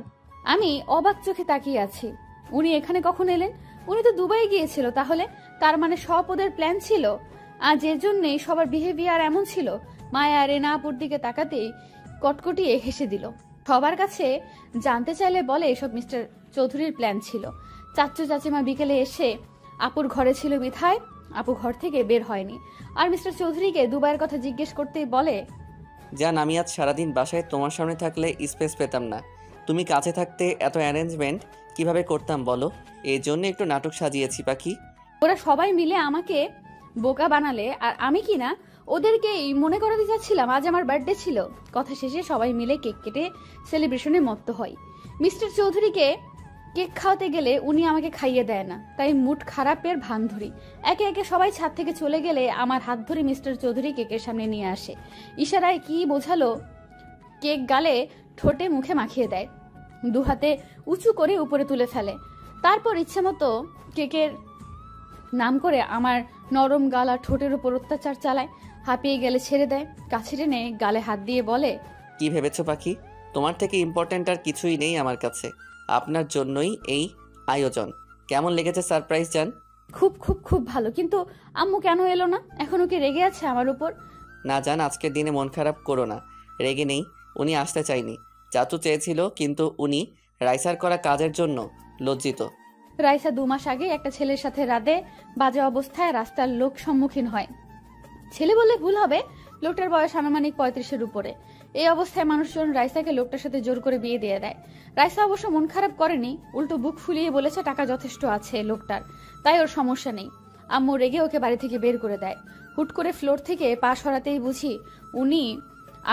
Speaker 1: আমি অবাক চোখে তাকিয়ে আছি। উনি এখানে কখন এলেন? উনি তো দুবাই গিয়েছিল। তাহলে তার মানে সব ওদের প্ল্যান ছিল, আর যে জন্যই সবার বিহেভিয়ার এমন ছিল। মায়া রেনা আপুর দিকে তাকাতেই কটকটিয়ে হেসে দিল। সবার কাছে জানতে চাইলে বলে এসব মিস্টার চৌধুরীর প্ল্যান ছিল। চাচ্চু চাচিমা বিকেলে এসে আপুর ঘরে ছিল বিধায় আপু ঘর থেকে বের হয়নি। আর মিস্টার চৌধুরীকে দুবাইয়ের কথা জিজ্ঞেস করতেই বলে,
Speaker 2: জান আমি আজ সারাদিন বাসায় তোমার সামনে থাকলে স্পেস পেতাম না। তুমি কাছে থাকতে এত অ্যারেঞ্জমেন্ট কিভাবে করতাম বলো? এই জন্য একটু নাটক সাজিয়েছি পাখি।
Speaker 1: ওরা সবাই মিলে আমাকে বোকা বানালে, আর আমি কি না ওদেরকেই মনে করাতে চাচ্ছিলাম আজ আমার বার্থডে ছিল। কথা শেষে সবাই মিলে কেক কেটে সেলিব্রেশনে মত্ত হয়। মিস্টার চৌধুরীকে কেক খাওয়াতে গেলে উনি আমাকে খাইয়ে দেয় না, তাই মুড খারাপের ভান ধরি। একে একে সবাই ছাদ থেকে চলে গেলে আমার হাত ধরে মিস্টার চৌধুরী কেকের সামনে নিয়ে আসে। ইশারায় কি বোঝালো, কেক গালে ঠোঁটে মুখে মাখিয়ে দেয়। দু হাতে উঁচু করে উপরে তুলে ফেলে। তারপর ইচ্ছে মতো কেকের নাম করে আমার নরম গাল আর ঠোঁটের উপর অত্যাচার চালায়। হাঁপিয়ে গেলে ছেড়ে দেয়। কাছে টেনে গালে হাত দিয়ে বলে,
Speaker 2: কি ভেবেছো পাখি? তোমার থেকে ইম্পর্ট্যান্ট আর কিছুই নেই আমার কাছে। আপনার জন্যই এই আয়োজন। কেমন লেগেছে সারপ্রাইজ জান?
Speaker 1: খুব খুব খুব ভালো, কিন্তু আম্মু কেন এলো না? এখনো কি রেগে আছে আমার উপর?
Speaker 2: না জান, আজকের দিনে মন খারাপ করো না। রেগে নেই, উনি আসতে চাইনি। চাচু চেয়েছিল, কিন্তু উনি রাইসার করা কাজের জন্য লজ্জিত।
Speaker 1: রাইসা 2 মাস আগে একটা ছেলের সাথে রাতে বাজে অবস্থায় রাস্তার লোক সম্মুখীন হয়। ছেলে বললে ভুল হবে, লোকটার বয়স আনুমানিক 35-এর উপরে। এই অবস্থায় মানুষজন রাইসাকে লোকটার সাথে জোর করে বিয়ে দিয়ে দেয়। রাইসা অবশ্য মন খারাপ করেনি, উল্টো বুক ফুলিয়ে বলেছে টাকা যথেষ্ট আছে লোকটার, তাই ওর সমস্যা নেই। আম্মু রেগে ওকে বাড়ি থেকে বের করে দেয়। হুট করে ফ্লোর থেকে পা সরাতেই বুঝি উনি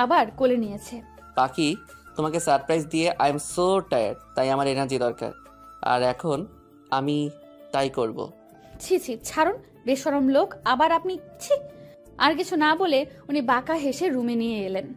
Speaker 1: আবার কোলে নিয়েছে।
Speaker 2: পাখি, তোমাকে সারপ্রাইজ দিয়ে আই এম সো টায়ার্ড, তাই আমার এনার্জি দরকার, আর এখন আমি তাই করব।
Speaker 1: ছি ছি, ছাড়ুন, বেশরম লোক। আবার আপনি ছি। আর কিছু না বলে উনি বাঁকা হেসে রুমে নিয়ে এলেন,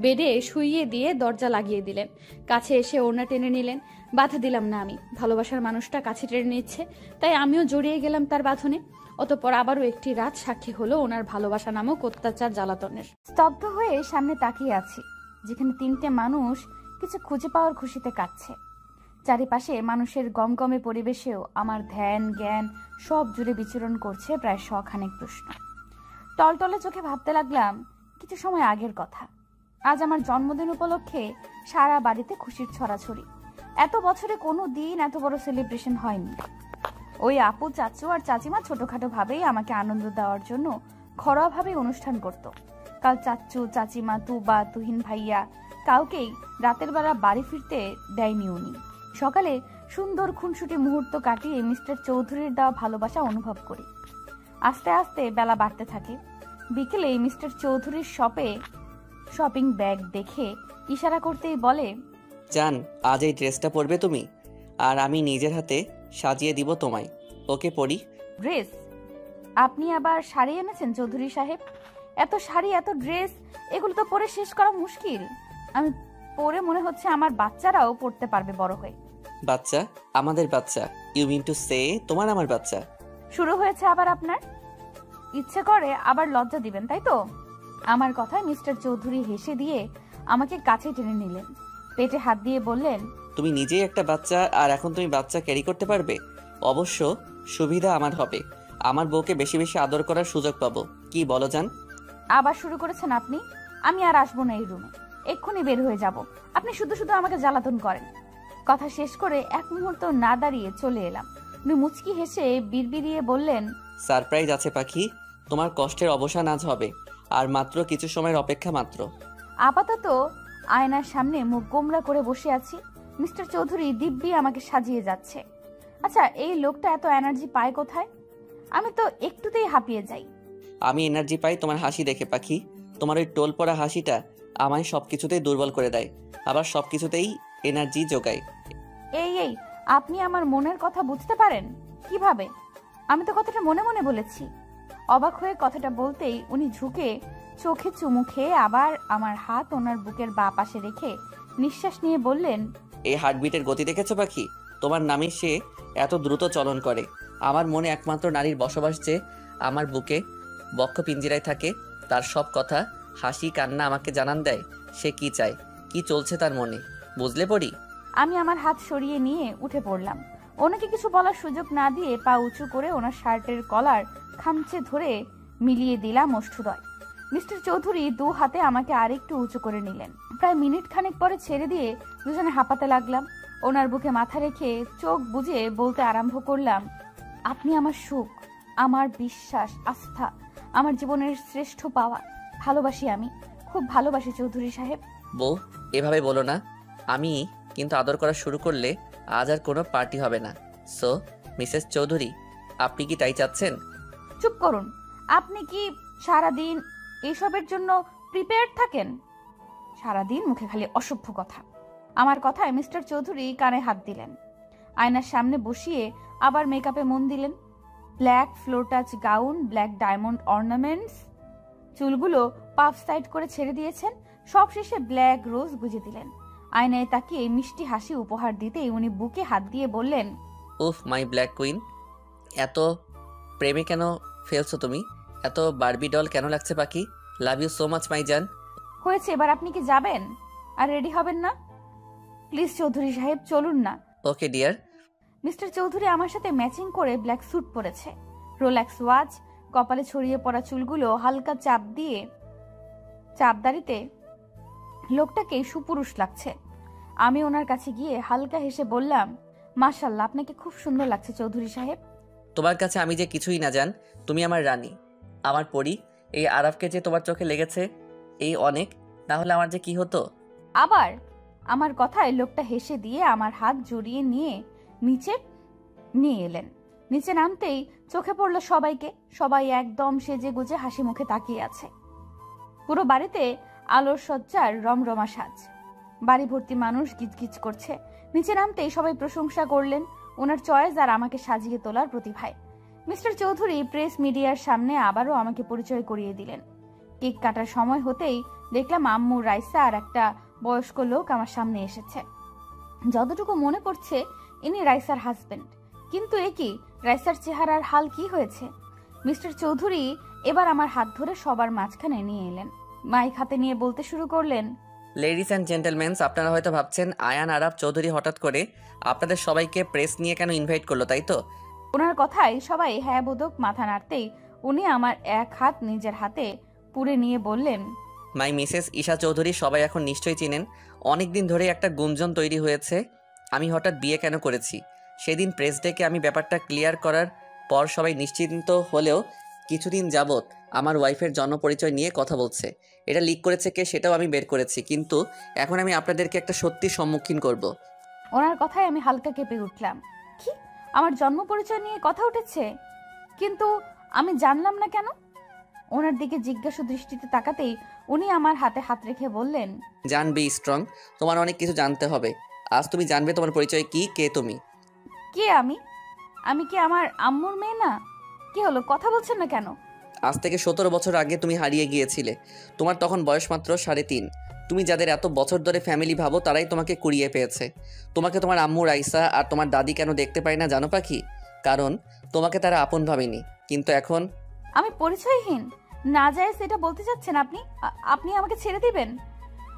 Speaker 1: বেডে শুইয়ে দিয়ে দরজা লাগিয়ে দিলেন। কাছে এসে ওড়না টেনে নিলেন। বাধা দিলাম না আমি, ভালোবাসার মানুষটা কাছে টেনে নিচ্ছে, তাই আমিও জড়িয়ে গেলাম তার বাঁধনে। অতঃপর আবারও একটি রাত সাক্ষী হলো ওনার ভালোবাসা নামক অত্যাচার জ্বালাতনের। স্তব্ধ হয়ে সামনে তাকিয়ে আছি, যেখানে তিনটে মানুষ কিছু খুঁজে পাওয়ার খুশিতে কাটছে। চারিপাশে মানুষের গমগমে পরিবেশেও আমার ধ্যান জ্ঞান সব জুড়ে বিচরণ করছে প্রায় 100 খানেক প্রশ্ন। টলটলে চোখে ভাবতে লাগলাম কিছু সময় আগের কথা। আজ আমার জন্মদিন উপলক্ষে সারা বাড়িতে খুশির ছড়াছড়ি। এত বছরে কোনো দিন এত বড় সেলিব্রেশন হয়নি। ওই আপু, চাচু আর চাচিমা ছোটখাটো ভাবেই আমাকে আনন্দ দেওয়ার জন্য ঘরোয়াভাবে অনুষ্ঠান করত। কাল চাচু চাচিমা, তুবা, তুহিন ভাইয়া কাউকেই রাতের বেলা বাড়ি ফিরতে দেয়নি উনি। সকালে সুন্দর খুনসুটি মুহূর্ত কাটিয়ে মিস্টার চৌধুরীর দেওয়া ভালোবাসা অনুভব করি। আস্তে আস্তে বেলা বাড়তে থাকে। বিকেলে মিস্টার চৌধুরীর শপে শপিং ব্যাগ দেখে ইশারা করতেই বলে,
Speaker 2: জান, আজ এই ড্রেসটা পরবে তুমি, আর আমি নিজের হাতে সাজিয়ে দিব তোমায়। ওকে পরি।
Speaker 1: ড্রেস? আপনি আবার শাড়ি এনেছেন চৌধুরী সাহেব? এত শাড়ি, এত ড্রেস, এগুলো তো পরে শেষ করা মুশকিল। আমি পরে মনে হচ্ছে আমার বাচ্চারাও পড়তে পারবে বড় হয়ে।
Speaker 2: বাচ্চা? আমাদের বাচ্চা? ইউ মিন টু সে তোমার আমার বাচ্চা?
Speaker 1: শুরু হয়েছে আবার আপনার? ইচ্ছে করে আবার লজ্জা দিবেন, তাই তো? আমার কথায় মিস্টার চৌধুরী হেসে দিয়ে আমাকে কাছে টেনে নিলেন, পেটে হাত দিয়ে বললেন,
Speaker 2: তুমি নিজেই একটা বাচ্চা, আর এখন তুমি বাচ্চা ক্যারি করতে পারবে। অবশ্য সুবিধা আমার হবে, আমার বউকে বেশি বেশি আদর করার সুযোগ পাবো। কি বলো জান?
Speaker 1: আবার শুরু করেছেন আপনি। আমি আর আসবো না এই রুমে, এক্ষুনি বের হয়ে যাব। আপনি শুধু শুধু আমাকে জ্বালাতন করেন। কথা শেষ করে এক মুহূর্ত না দাঁড়িয়ে চলে এলাম। উনি মুচকি হেসে বিড়বিড়িয়ে বললেন,
Speaker 2: সারপ্রাইজ আছে পাখি, তোমার কষ্টের অবসান আজ হবে, আর মাত্র কিছু সময়ের অপেক্ষা মাত্র।
Speaker 1: আপাতত আয়নার সামনে মুখ গোমরা করে বসে আছি। মিস্টার চৌধুরী দিব্যি আমাকে সাজিয়ে যাচ্ছে। আচ্ছা, এই লোকটা এত এনার্জি পায় কোথায়? আমি তো একটুতেই হাঁপিয়ে যাই।
Speaker 2: আমি এনার্জি পাই তোমার হাসি দেখে পাখি। তোমার ওই টোল পড়া হাসিটা আমায় সবকিছুতেই দুর্বল করে দেয়, আবার সবকিছুতেই এনার্জি যোগায়।
Speaker 1: এই আপনি আমার মনের কথা বুঝতে পারেন কিভাবে? আমি তো কথাটা মনে মনে বলেছি। অবাক হয়ে কথাটা বলতেই উনি ঝুঁকে চোখে চুমু খেয়ে আবার আমার হাত ওনার বুকের বাঁ পাশে রেখে নিঃশ্বাস নিয়ে বললেন,
Speaker 2: এই হার্টবিটের গতি দেখেছো পাখি? তোমার নামে সে এত দ্রুত চলন করে। আমার মনে একমাত্র নারীর বসবাস যে আমার বুকে বক্ষ পিঞ্জিরায় থাকে, তার সব কথা, হাসি কান্না আমাকে জানান দেয় সে কি চায়, কি চলছে তার মনে। বুঝলে পড়ি?
Speaker 1: আমি আমার হাত সরিয়ে নিয়ে উঠে পড়লাম। ওনাকে কিছু বলার সুযোগ না দিয়ে পা উঁচু করে ওনার শার্টের কলার খামচে ধরে মিলিয়ে দিলাম ওষ্ঠুদয়। মিস্টার চৌধুরী 2 হাতে আমাকে আরেকটু উঁচু করে নিলেন। প্রায় মিনিট খানেক পরে ছেড়ে দিয়ে দুজনে হাঁপাতে লাগলাম। ওনার বুকে মাথা রেখে চোখ বুজে বলতে আরম্ভ করলাম, আপনি আমার সুখ, আমার বিশ্বাস, আস্থা, আমার জীবনের শ্রেষ্ঠ পাওয়া। ভালোবাসি, আমি খুব ভালোবাসি চৌধুরী সাহেব।
Speaker 2: বউ, এভাবে বলো না। আমি কিন্তু আদর করা শুরু করলে আজ আর কোনো পার্টি হবে না। সো মিসেস চৌধুরী, আপনি কি তাই চাচ্ছেন?
Speaker 1: চুপ করুন। আপনি কি সারাদিন এইসবের জন্য প্রিপেয়ার্ড থাকেন? সারাদিন মুখে খালি অসভ্য কথা। আমার কথায় মিস্টার চৌধুরী কানে হাত দিলেন। আয়নার সামনে বসিয়ে আবার মেকআপে মন দিলেন। Black floor touch gown, black diamond ornaments, চুলগুলো পাফ সাইড করে ছেড়ে দিয়েছেন। সবশেষে ব্ল্যাক রোজ গুজে দিলেন। আয়নায় তাকিয়ে মিষ্টি হাসি উপহার দিতেই উনি বুকে হাত দিয়ে বললেন,
Speaker 2: উফ মাই ব্ল্যাক কুইন, এত প্রেমে কেন ফেলছো তুমি? এত বারবি ডল কেন লাগছে পাখি? Love you so much my জান।
Speaker 1: হয়েছে, এবার আপনি কি যাবেন আর রেডি হবেন না? প্লিজ চৌধুরী সাহেব, চলুন না।
Speaker 2: Okay dear.
Speaker 1: মিস্টার চৌধুরী আমার সাথে ম্যাচিং করে ব্ল্যাক স্যুট পরেছে, রোলেক্স ওয়াচ, কপালে ছড়িয়ে পড়া চুলগুলো হালকা চাপদারিতে লোকটাকে সুপুরুষ লাগছে। আমি ওনার কাছে গিয়ে হালকা হেসে বললাম, মাশাআল্লাহ, আপনাকে খুব সুন্দর লাগছে চৌধুরী সাহেব।
Speaker 2: তোমার কাছে আমি যে কিছুই না জান, তুমি আমার রানী, আমার পরী। এই আরাফকে যে তোমার চোখে লেগেছে এই অনেক, না হলে আমার যে কি হতো।
Speaker 1: আবার আমার কথায় লোকটা হেসে দিয়ে আমার হাত জড়িয়ে নিয়ে নিচে নিয়ে এলেন। নিচে নামতেই চোখে পড়ল সবাইকে। সবাই একদম সেজে গুজে হাসি মুখে তাকিয়ে আছে। পুরো বাড়িতে আলোর সজ্জার রমরমা সাজ। বাড়ি ভর্তি মানুষ গিজগিজ করছে। নিচে নামতেই সবাই প্রশংসা করলেন ওনার চয়েস আর আমাকে সাজিয়ে তোলার প্রতিভায়। মিস্টার চৌধুরী প্রেস মিডিয়ার সামনে আবারও আমাকে পরিচয় করিয়ে দিলেন। কেক কাটার সময় হতেই দেখলাম আম্মু, রাইসা আর একটা বয়স্ক লোক আমার সামনে এসেছে। যতটুকু মনে পড়ছে ইনি রাইসার হাজবেন্ড। কিন্তু এ কি, রাইসার চেহারার হাল কি হয়েছে? মিস্টার চৌধুরী এবার আমার হাত ধরে সবার মাঝখানে নিয়ে এলেন। মাইক হাতে নিয়ে বলতে শুরু করলেন,
Speaker 2: লেডিস অ্যান্ড জেন্টলম্যানস, আপনারা হয়তো ভাবছেন আয়ান আরাব চৌধুরী হঠাৎ করে আপনাদের সবাইকে প্রেস নিয়ে কেন ইনভাইট করলো, তাই তো?
Speaker 1: ওনার কথায় সবাই হ্যাঁ বোধক মাথা নাড়তেই উনি আমার এক হাত নিজের হাতে পুরে নিয়ে বললেন,
Speaker 2: মাই মিসেস ঈশা চৌধুরী সবাই এখন নিশ্চয়ই চিনেন। অনেকদিন ধরে একটা গুঞ্জন তৈরি হয়েছে আমি হঠাৎ বিয়ে কেন করেছি। সেদিন প্রেস ডেকে আমি ব্যাপারটা ক্লিয়ার করার পর সবাই নিশ্চিন্ত হলেও কিছুদিন যাবৎ আমার ওয়াইফের জন্ম পরিচয় নিয়ে কথা বলছে। এটা লিক করেছে কে সেটাও আমি বের করেছি, কিন্তু এখন আমি আপনাদেরকে একটা সত্যির সম্মুখীন করব।
Speaker 1: ওনার কথায় আমি হালকা কেঁপে উঠলাম। কি, আমার জন্ম পরিচয় নিয়ে কথা উঠেছে? কিন্তু আমি জানলাম না কেন? ওনার দিকে জিজ্ঞাসা দৃষ্টিতে তাকাতেই উনি আমার হাতে হাত রেখে বললেন,
Speaker 2: জান, বি স্ট্রং, তোমার অনেক কিছু জানতে হবে। আজ তুমি জানবে তোমার পরিচয় কি, কে তুমি।
Speaker 1: কে আমি? আমি কি আমার আম্মুর মেয়ে না? কি হলো, কথা বলছেন না কেন?
Speaker 2: আজ থেকে 17 বছর আগে তুমি হারিয়ে গিয়েছিলে। তোমার তখন বয়স মাত্র 3.5। তুমি যাদের এত বছর ধরে ফ্যামিলি ভাবো তারাই তোমাকে কুড়িয়ে পেয়েছে। তোমাকে তোমার আম্মু রাইসা আর তোমার দাদি কেন দেখতে পায় না জানো পাখি? কারণ তোমাকে তারা আপন ভাবেনি। কিন্তু এখন
Speaker 1: আমি পরিচয়হীন না যায় সেটা বলতে চাচ্ছেন আপনি? আপনি আমাকে ছেড়ে দিবেন?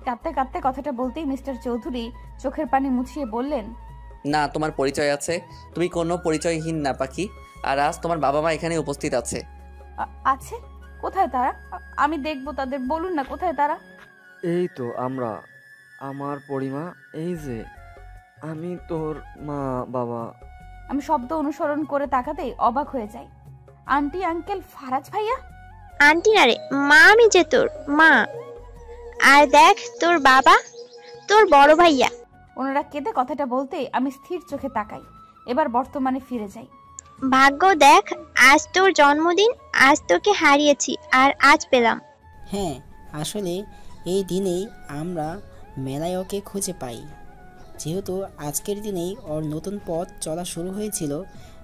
Speaker 1: কাঁদতে কাঁদতে কথাটা বলতেই মিস্টার চৌধুরী চোখের পানি মুছিয়ে বললেন,
Speaker 2: না, তোমার পরিচয় আছে। তুমি কোনো পরিচয়হীন না পাখি। আর আজ তোমার বাবা মা এখানে উপস্থিত আছে।
Speaker 1: আছে? কোথায় তারা? আমি দেখবো তাদের। বলুন না কোথায় তারা?
Speaker 5: এই তো আমরা, আমার পরিমা, এই যে আমি তোর মা বাবা।
Speaker 1: আমি শব্দ অনুসরণ করে তাকাতেই অবাক হয়ে যাই। আন্টি, আঙ্কেল, ফারাজ ভাইয়া।
Speaker 7: আন্টি না রে, মা, আমি যে তোর মা। আর দেখ তোর বাবা, তোর বড় ভাইয়া।
Speaker 1: ওনারা কেঁদে কথাটা বলতেই আমি স্থির চোখে তাকাই। এবার বর্তমানে ফিরে যাই।
Speaker 7: ভাগ্য দেখ, আজ তোর জন্মদিন, আজ তোকে হারিয়েছি আর আজ পেলাম।
Speaker 10: হ্যাঁ, আসলে এই দিনেই আমরা মেলায় ওকে খুঁজে পাই। যেহেতু আজকের দিনেই ওর নতুন পথ চলা শুরু হয়েছিল,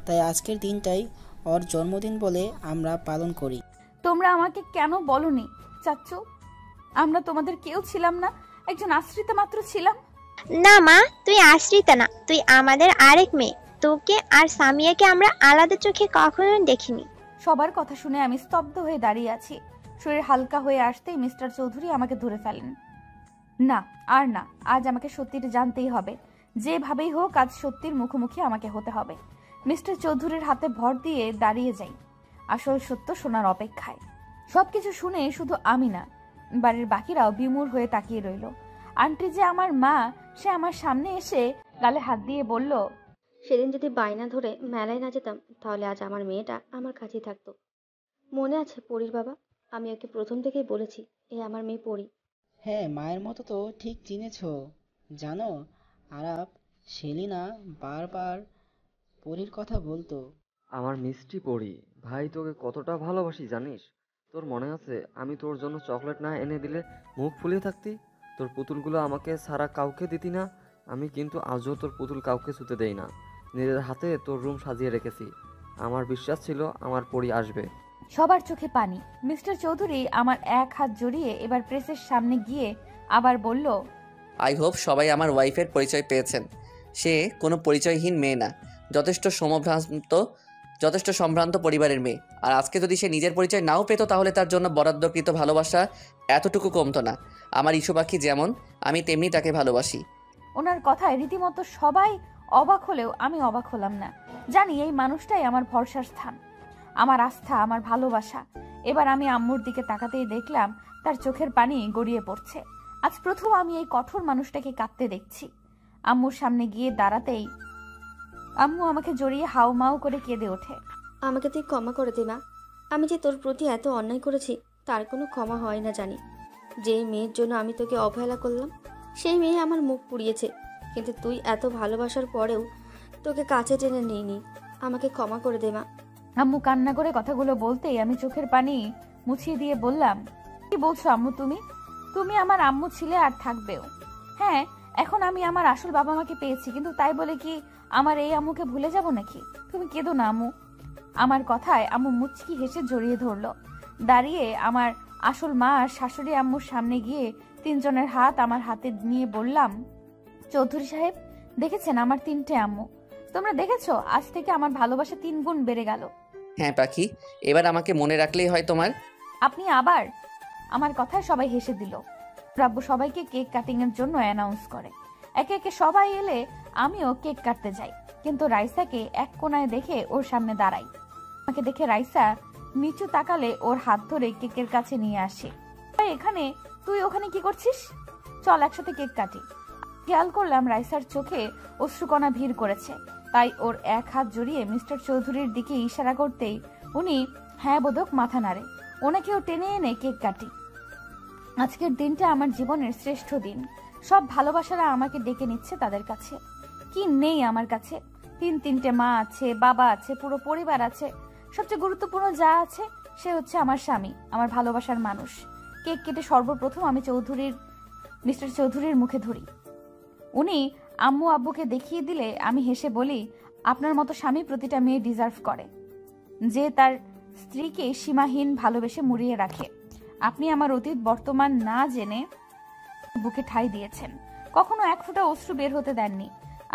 Speaker 10: তাই আজকের দিনটাই ওর জন্মদিন বলে আমরা পালন করি।
Speaker 1: তোমরা আমাকে কেন বলনি চাচ্চু? আমরা তোমাদের কেউ ছিলাম না, একজন আশ্রিতা মাত্র ছিলাম।
Speaker 7: না মা, তুই আশ্রিতা না, তুই আমাদের আরেক মেয়ে। তোকে আর সামিয়াকে আমরা আলাদা চোখে কখনো দেখিনি।
Speaker 1: সবার কথা শুনে আমি স্তব্ধ হয়ে দাঁড়িয়ে আছি। শরীর হালকা হয়ে আসতেই মিস্টার চৌধুরী আমাকে ধরে ফেলেন। না, আর না, আজ আমাকে সত্যিটা জানতেই হবে। যেভাবেই হোক আজ সত্যির মুখোমুখি আমাকে হতে হবে। মিস্টার চৌধুরীর হাতে ভর দিয়ে দাঁড়িয়ে যাই, আসল সত্য শোনার অপেক্ষায়। সবকিছু শুনে শুধু আমি না, বাড়ির বাকিরাও বিমূঢ় হয়ে তাকিয়ে রইল। আন্টি যে আমার মা, সে আমার সামনে এসে গালে হাত দিয়ে বলল,
Speaker 11: সেদিন যদি বায়না ধরে মেলায় না যেতাম তাহলে আজ আমার মেয়েটা আমার কাছেই থাকতো। মনে আছে পরীর বাবা? আমি ওকে প্রথম থেকেই বলেছি এ আমার মেয়ে পরী।
Speaker 10: হ্যাঁ, মায়ের মতো তো ঠিক চিনেছ। জানো আরাপ, সেলিনা বারবার পরীর কথা বলতো।
Speaker 5: আমার মিষ্টি পরি, ভাই তোকে কতটা ভালোবাসি জানিস? তোর মনে আছে আমি তোর জন্য চকলেট না এনে দিলে মুখ ফুলিয়ে থাকতি? তোর পুতুলগুলো আমাকে ছাড়া কাউকে দিতি না। আমি কিন্তু আজও তোর পুতুল কাউকে ছুতে দেই না। নিজের হাতে তোর রুম সাজিয়ে রেখেছি। আমার বিশ্বাস ছিল আমার পরি আসবে।
Speaker 1: সবার চোখে পানি। মিস্টার চৌধুরী আমার এক হাত জড়িয়ে এবার প্রেসের সামনে গিয়ে আবার বলল,
Speaker 2: আই হোপ সবাই আমার ওয়াইফের পরিচয় পেয়েছেন। সে কোনো পরিচয়হীন মেয়ে না, যথেষ্ট সম্ভ্রান্ত পরিবারের মেয়ে। আর আজকে যদি সে নিজের পরিচয় নাও পেত তাহলে তার জন্য বরাদ্দকৃত ভালোবাসা এতটুকু কমতো না। আমার ইস্যু পাখি যেমন, আমি তেমনি তাকে ভালোবাসি।
Speaker 1: ওনার কথায় রীতিমতো সবাই অবাক হলেও আমি অবাক হলাম না। জানি এই মানুষটাই আমার ভরসার স্থান, আমার আস্থা, আমার ভালোবাসা। এবার আমি আম্মুর দিকে তাকাতেই দেখলাম তার চোখের পানি গড়িয়ে পড়ছে। আজ প্রথম আমি এই কঠোর মানুষটাকে কাঁদতে দেখছি। আম্মুর সামনে গিয়ে দাঁড়াতেই আম্মু আমাকে জড়িয়ে হাউমাউ করে কেঁদে ওঠে।
Speaker 11: আমাকে তুই ক্ষমা করে দে মা। আমি যে তোর প্রতি এত অন্যায় করেছি তার কোনো ক্ষমা হয় না জানি। যে মেয়ের জন্য আমি তোকে অবহেলা করলাম সেই মেয়ে আমার মুখ পুড়িয়েছে, কিন্তু তুই এত ভালোবাসার পরেও তোকে কাছে টেনে নিইনি। আমাকে ক্ষমা করে দে মা।
Speaker 1: আম্মু কান্না করে কথাগুলো বলতেই আমি চোখের পানি মুছিয়ে দিয়ে বললাম, কি বলছো আম্মু? তুমি তুমি আমার আম্মু ছিলে আর থাকবেও। হ্যাঁ, এখন আমি আমার আসল বাবা মাকে পেয়েছি, কিন্তু তাই বলে কি আমার এই আম্মুকে ভুলে যাব নাকি? তুমি কেঁদো না আম্মু। আমার কথায় আম্মু মুচকি হেসে জড়িয়ে ধরলো। দাঁড়িয়ে আমার আসল মা আর শাশুড়ি আম্মুর সামনে গিয়ে তিনজনের হাত আমার হাতে নিয়ে বললাম, চৌধুরী সাহেব, দেখেছেন আমার 3টে আম্মু? তোমরা দেখেছো, আজ থেকে আমার ভালোবাসা 3 গুণ বেড়ে গেল।
Speaker 2: হ্যাঁ পাখি, এবার আমাকে মনে রাখলেই হয় তোমার।
Speaker 1: আপনি আবার? আমার কথায় সবাই হেসে দিল। রাব্বু সবাইকে কেক কাটিং এর জন্য অ্যানাউন্স করে। একে একে সবাই এলে আমিও কেক কাটতে যাই, কিন্তু রাইসাকে এক কোনায় দেখে ওর সামনে দাঁড়াই। আমাকে দেখে রাইসা নিচু তাকালে ওর হাত ধরে কেকের কাছে নিয়ে আসে। এখানে তুই ওখানে কি করছিস? চল একসাথে কেক কাটি। খেয়াল করলাম রাইসার চোখে অশ্রুকণা ভিড় করেছে, তাই ওর এক হাত জড়িয়ে মিস্টার চৌধুরীর দিকে ইশারা করতেই উনি হ্যাঁ বোধক মাথা নাড়ে। ওনাকেও টেনে এনে কেক কাটি। আজকের দিনটা আমার জীবনের শ্রেষ্ঠ দিন। সব ভালোবাসারা আমাকে ডেকে নিচ্ছে তাদের কাছে। কি নেই আমার কাছে? 3টে মা আছে, বাবা আছে, পুরো পরিবার আছে। সবচেয়ে গুরুত্বপূর্ণ যা আছে সে হচ্ছে আমার স্বামী, আমার ভালোবাসার মানুষ। কেক কেটে সর্বপ্রথম আমি মিস্টার চৌধুরীর মুখে ধরি। উনি আম্মু আব্বুকে দেখিয়ে দিলে আমি হেসে বলি, আপনার মতো স্বামী প্রতিটা মেয়ে ডিজার্ভ করে, যে তার স্ত্রীকে সীমাহীন ভালোবেসে মুড়িয়ে রাখে। আপনি আমার অতীত বর্তমান না জেনে বুকে ঠাঁই দিয়েছেন, কখনো এক ফোঁটা অশ্রু বের হতে দেননি।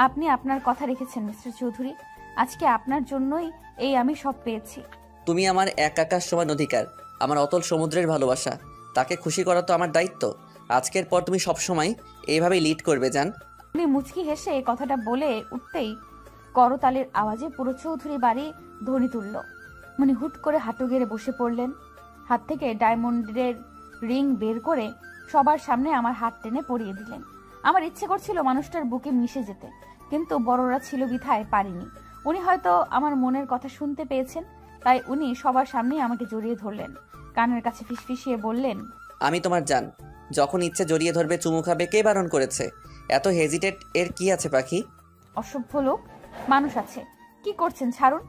Speaker 1: আপনি আপনার কথা রেখেছেন মিস্টার চৌধুরী। আজকে আপনার জন্যই এই আমি সব পেয়েছি।
Speaker 2: তুমি আমার এক আকাশ সমান অধিকার, আমার অতল সমুদ্রের ভালোবাসা। তাকে খুশি করা তো আমার দায়িত্ব। আজকের পর তুমি সবসময় এইভাবেই লিড করবে জান।
Speaker 1: উনি মুচকি হেসে কথাটা বলে উঠতেই করতালের আওয়াজে পুরো চৌধুরী বাড়ি ধ্বনি তুলল। উনি হুট করে হাঁটু গেড়ে বসে পড়লেন। হাত থেকে ডায়মন্ডের রিং বের করে সবার সামনে আমার হাত টেনে পরিয়ে দিলেন। আমার ইচ্ছে করছিল মানুষটার বুকে মিশে যেতে, কিন্তু বড়রা ছিল বিধায় পারিনি। উনি হয়তো আমার মনের কথা শুনতে পেয়েছেন, তাই উনি সবার সামনে আমাকে জড়িয়ে ধরলেন। কানের কাছে ফিসফিসিয়ে বললেন,
Speaker 2: আমি তোমার জান। যখন ইচ্ছে জড়িয়ে ধরবে, চুমু খাবে, কে বারণ করেছে? এত হেজিটেট এর কি আছে পাখি?
Speaker 1: অসভ্য লোক, মানুষ আছে। কি করছেন? ছাড়ুন।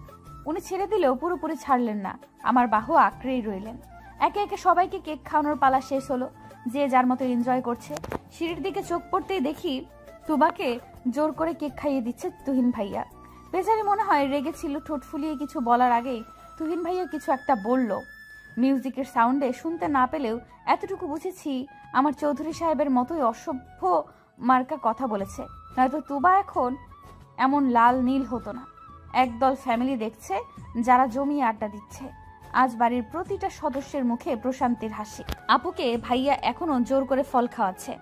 Speaker 1: উনি ছেড়ে দিলেও পুরোপুরি ছাড়লেন না, আমার বাহু আঁকড়েই রইলেন। একে একে সবাইকে কেক খাওয়ানোর পালা শেষ হলো। যে যার মতো এনজয় করছে। সিঁড়ির দিকে চোখ পড়তেই দেখি তুবাকে জোর করে কেক খাইয়ে দিচ্ছে তুহিন ভাইয়া। বেচারি মনে হয় রেগেছিল, ঠোঁট ফুলিয়ে কিছু বলার আগেই তুহিন ভাইয়া কিছু একটা বলল। মিউজিকের সাউন্ডে শুনতে না পেলেও এতটুকু বুঝেছি আমার চৌধুরী সাহেবের মতোই অসভ্য মার্কা কথা বলেছে, নয়তো তুবা এখন এমন লাল নীল হতো না। একদল ফ্যামিলি দেখছে যারা জমিয়ে আড্ডা দিচ্ছে। আজ বাড়ির প্রতিটা সদস্যের মুখে প্রশান্তির হাসি। আপুকে ভাইয়া এখনো জোর করে ফল খাওয়াচ্ছে।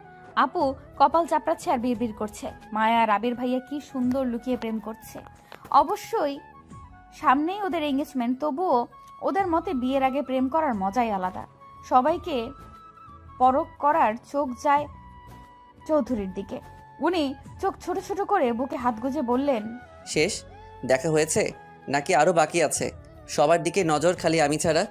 Speaker 1: আপু কপাল চাপড়াচ্ছে আর বিড়বিড় করছে, মায়া আর আবির ভাইয়া কি সুন্দর লুকিয়ে প্রেম করছে। অবশ্যই সামনেই ওদের এঙ্গেজমেন্ট, তবুও ওদের মতে বিয়ের আগে প্রেম করার মজাই আলাদা। সবাইকে পরখ করার চোখ যায় চৌধুরীর দিকে। উনি চোখ ছোট ছোট করে বুকে হাত গুজে বললেন,
Speaker 2: শেষ দেখা হয়েছে নাকি আরো বাকি আছে? সবার দিকে নজর খালি আমি ছাড়া।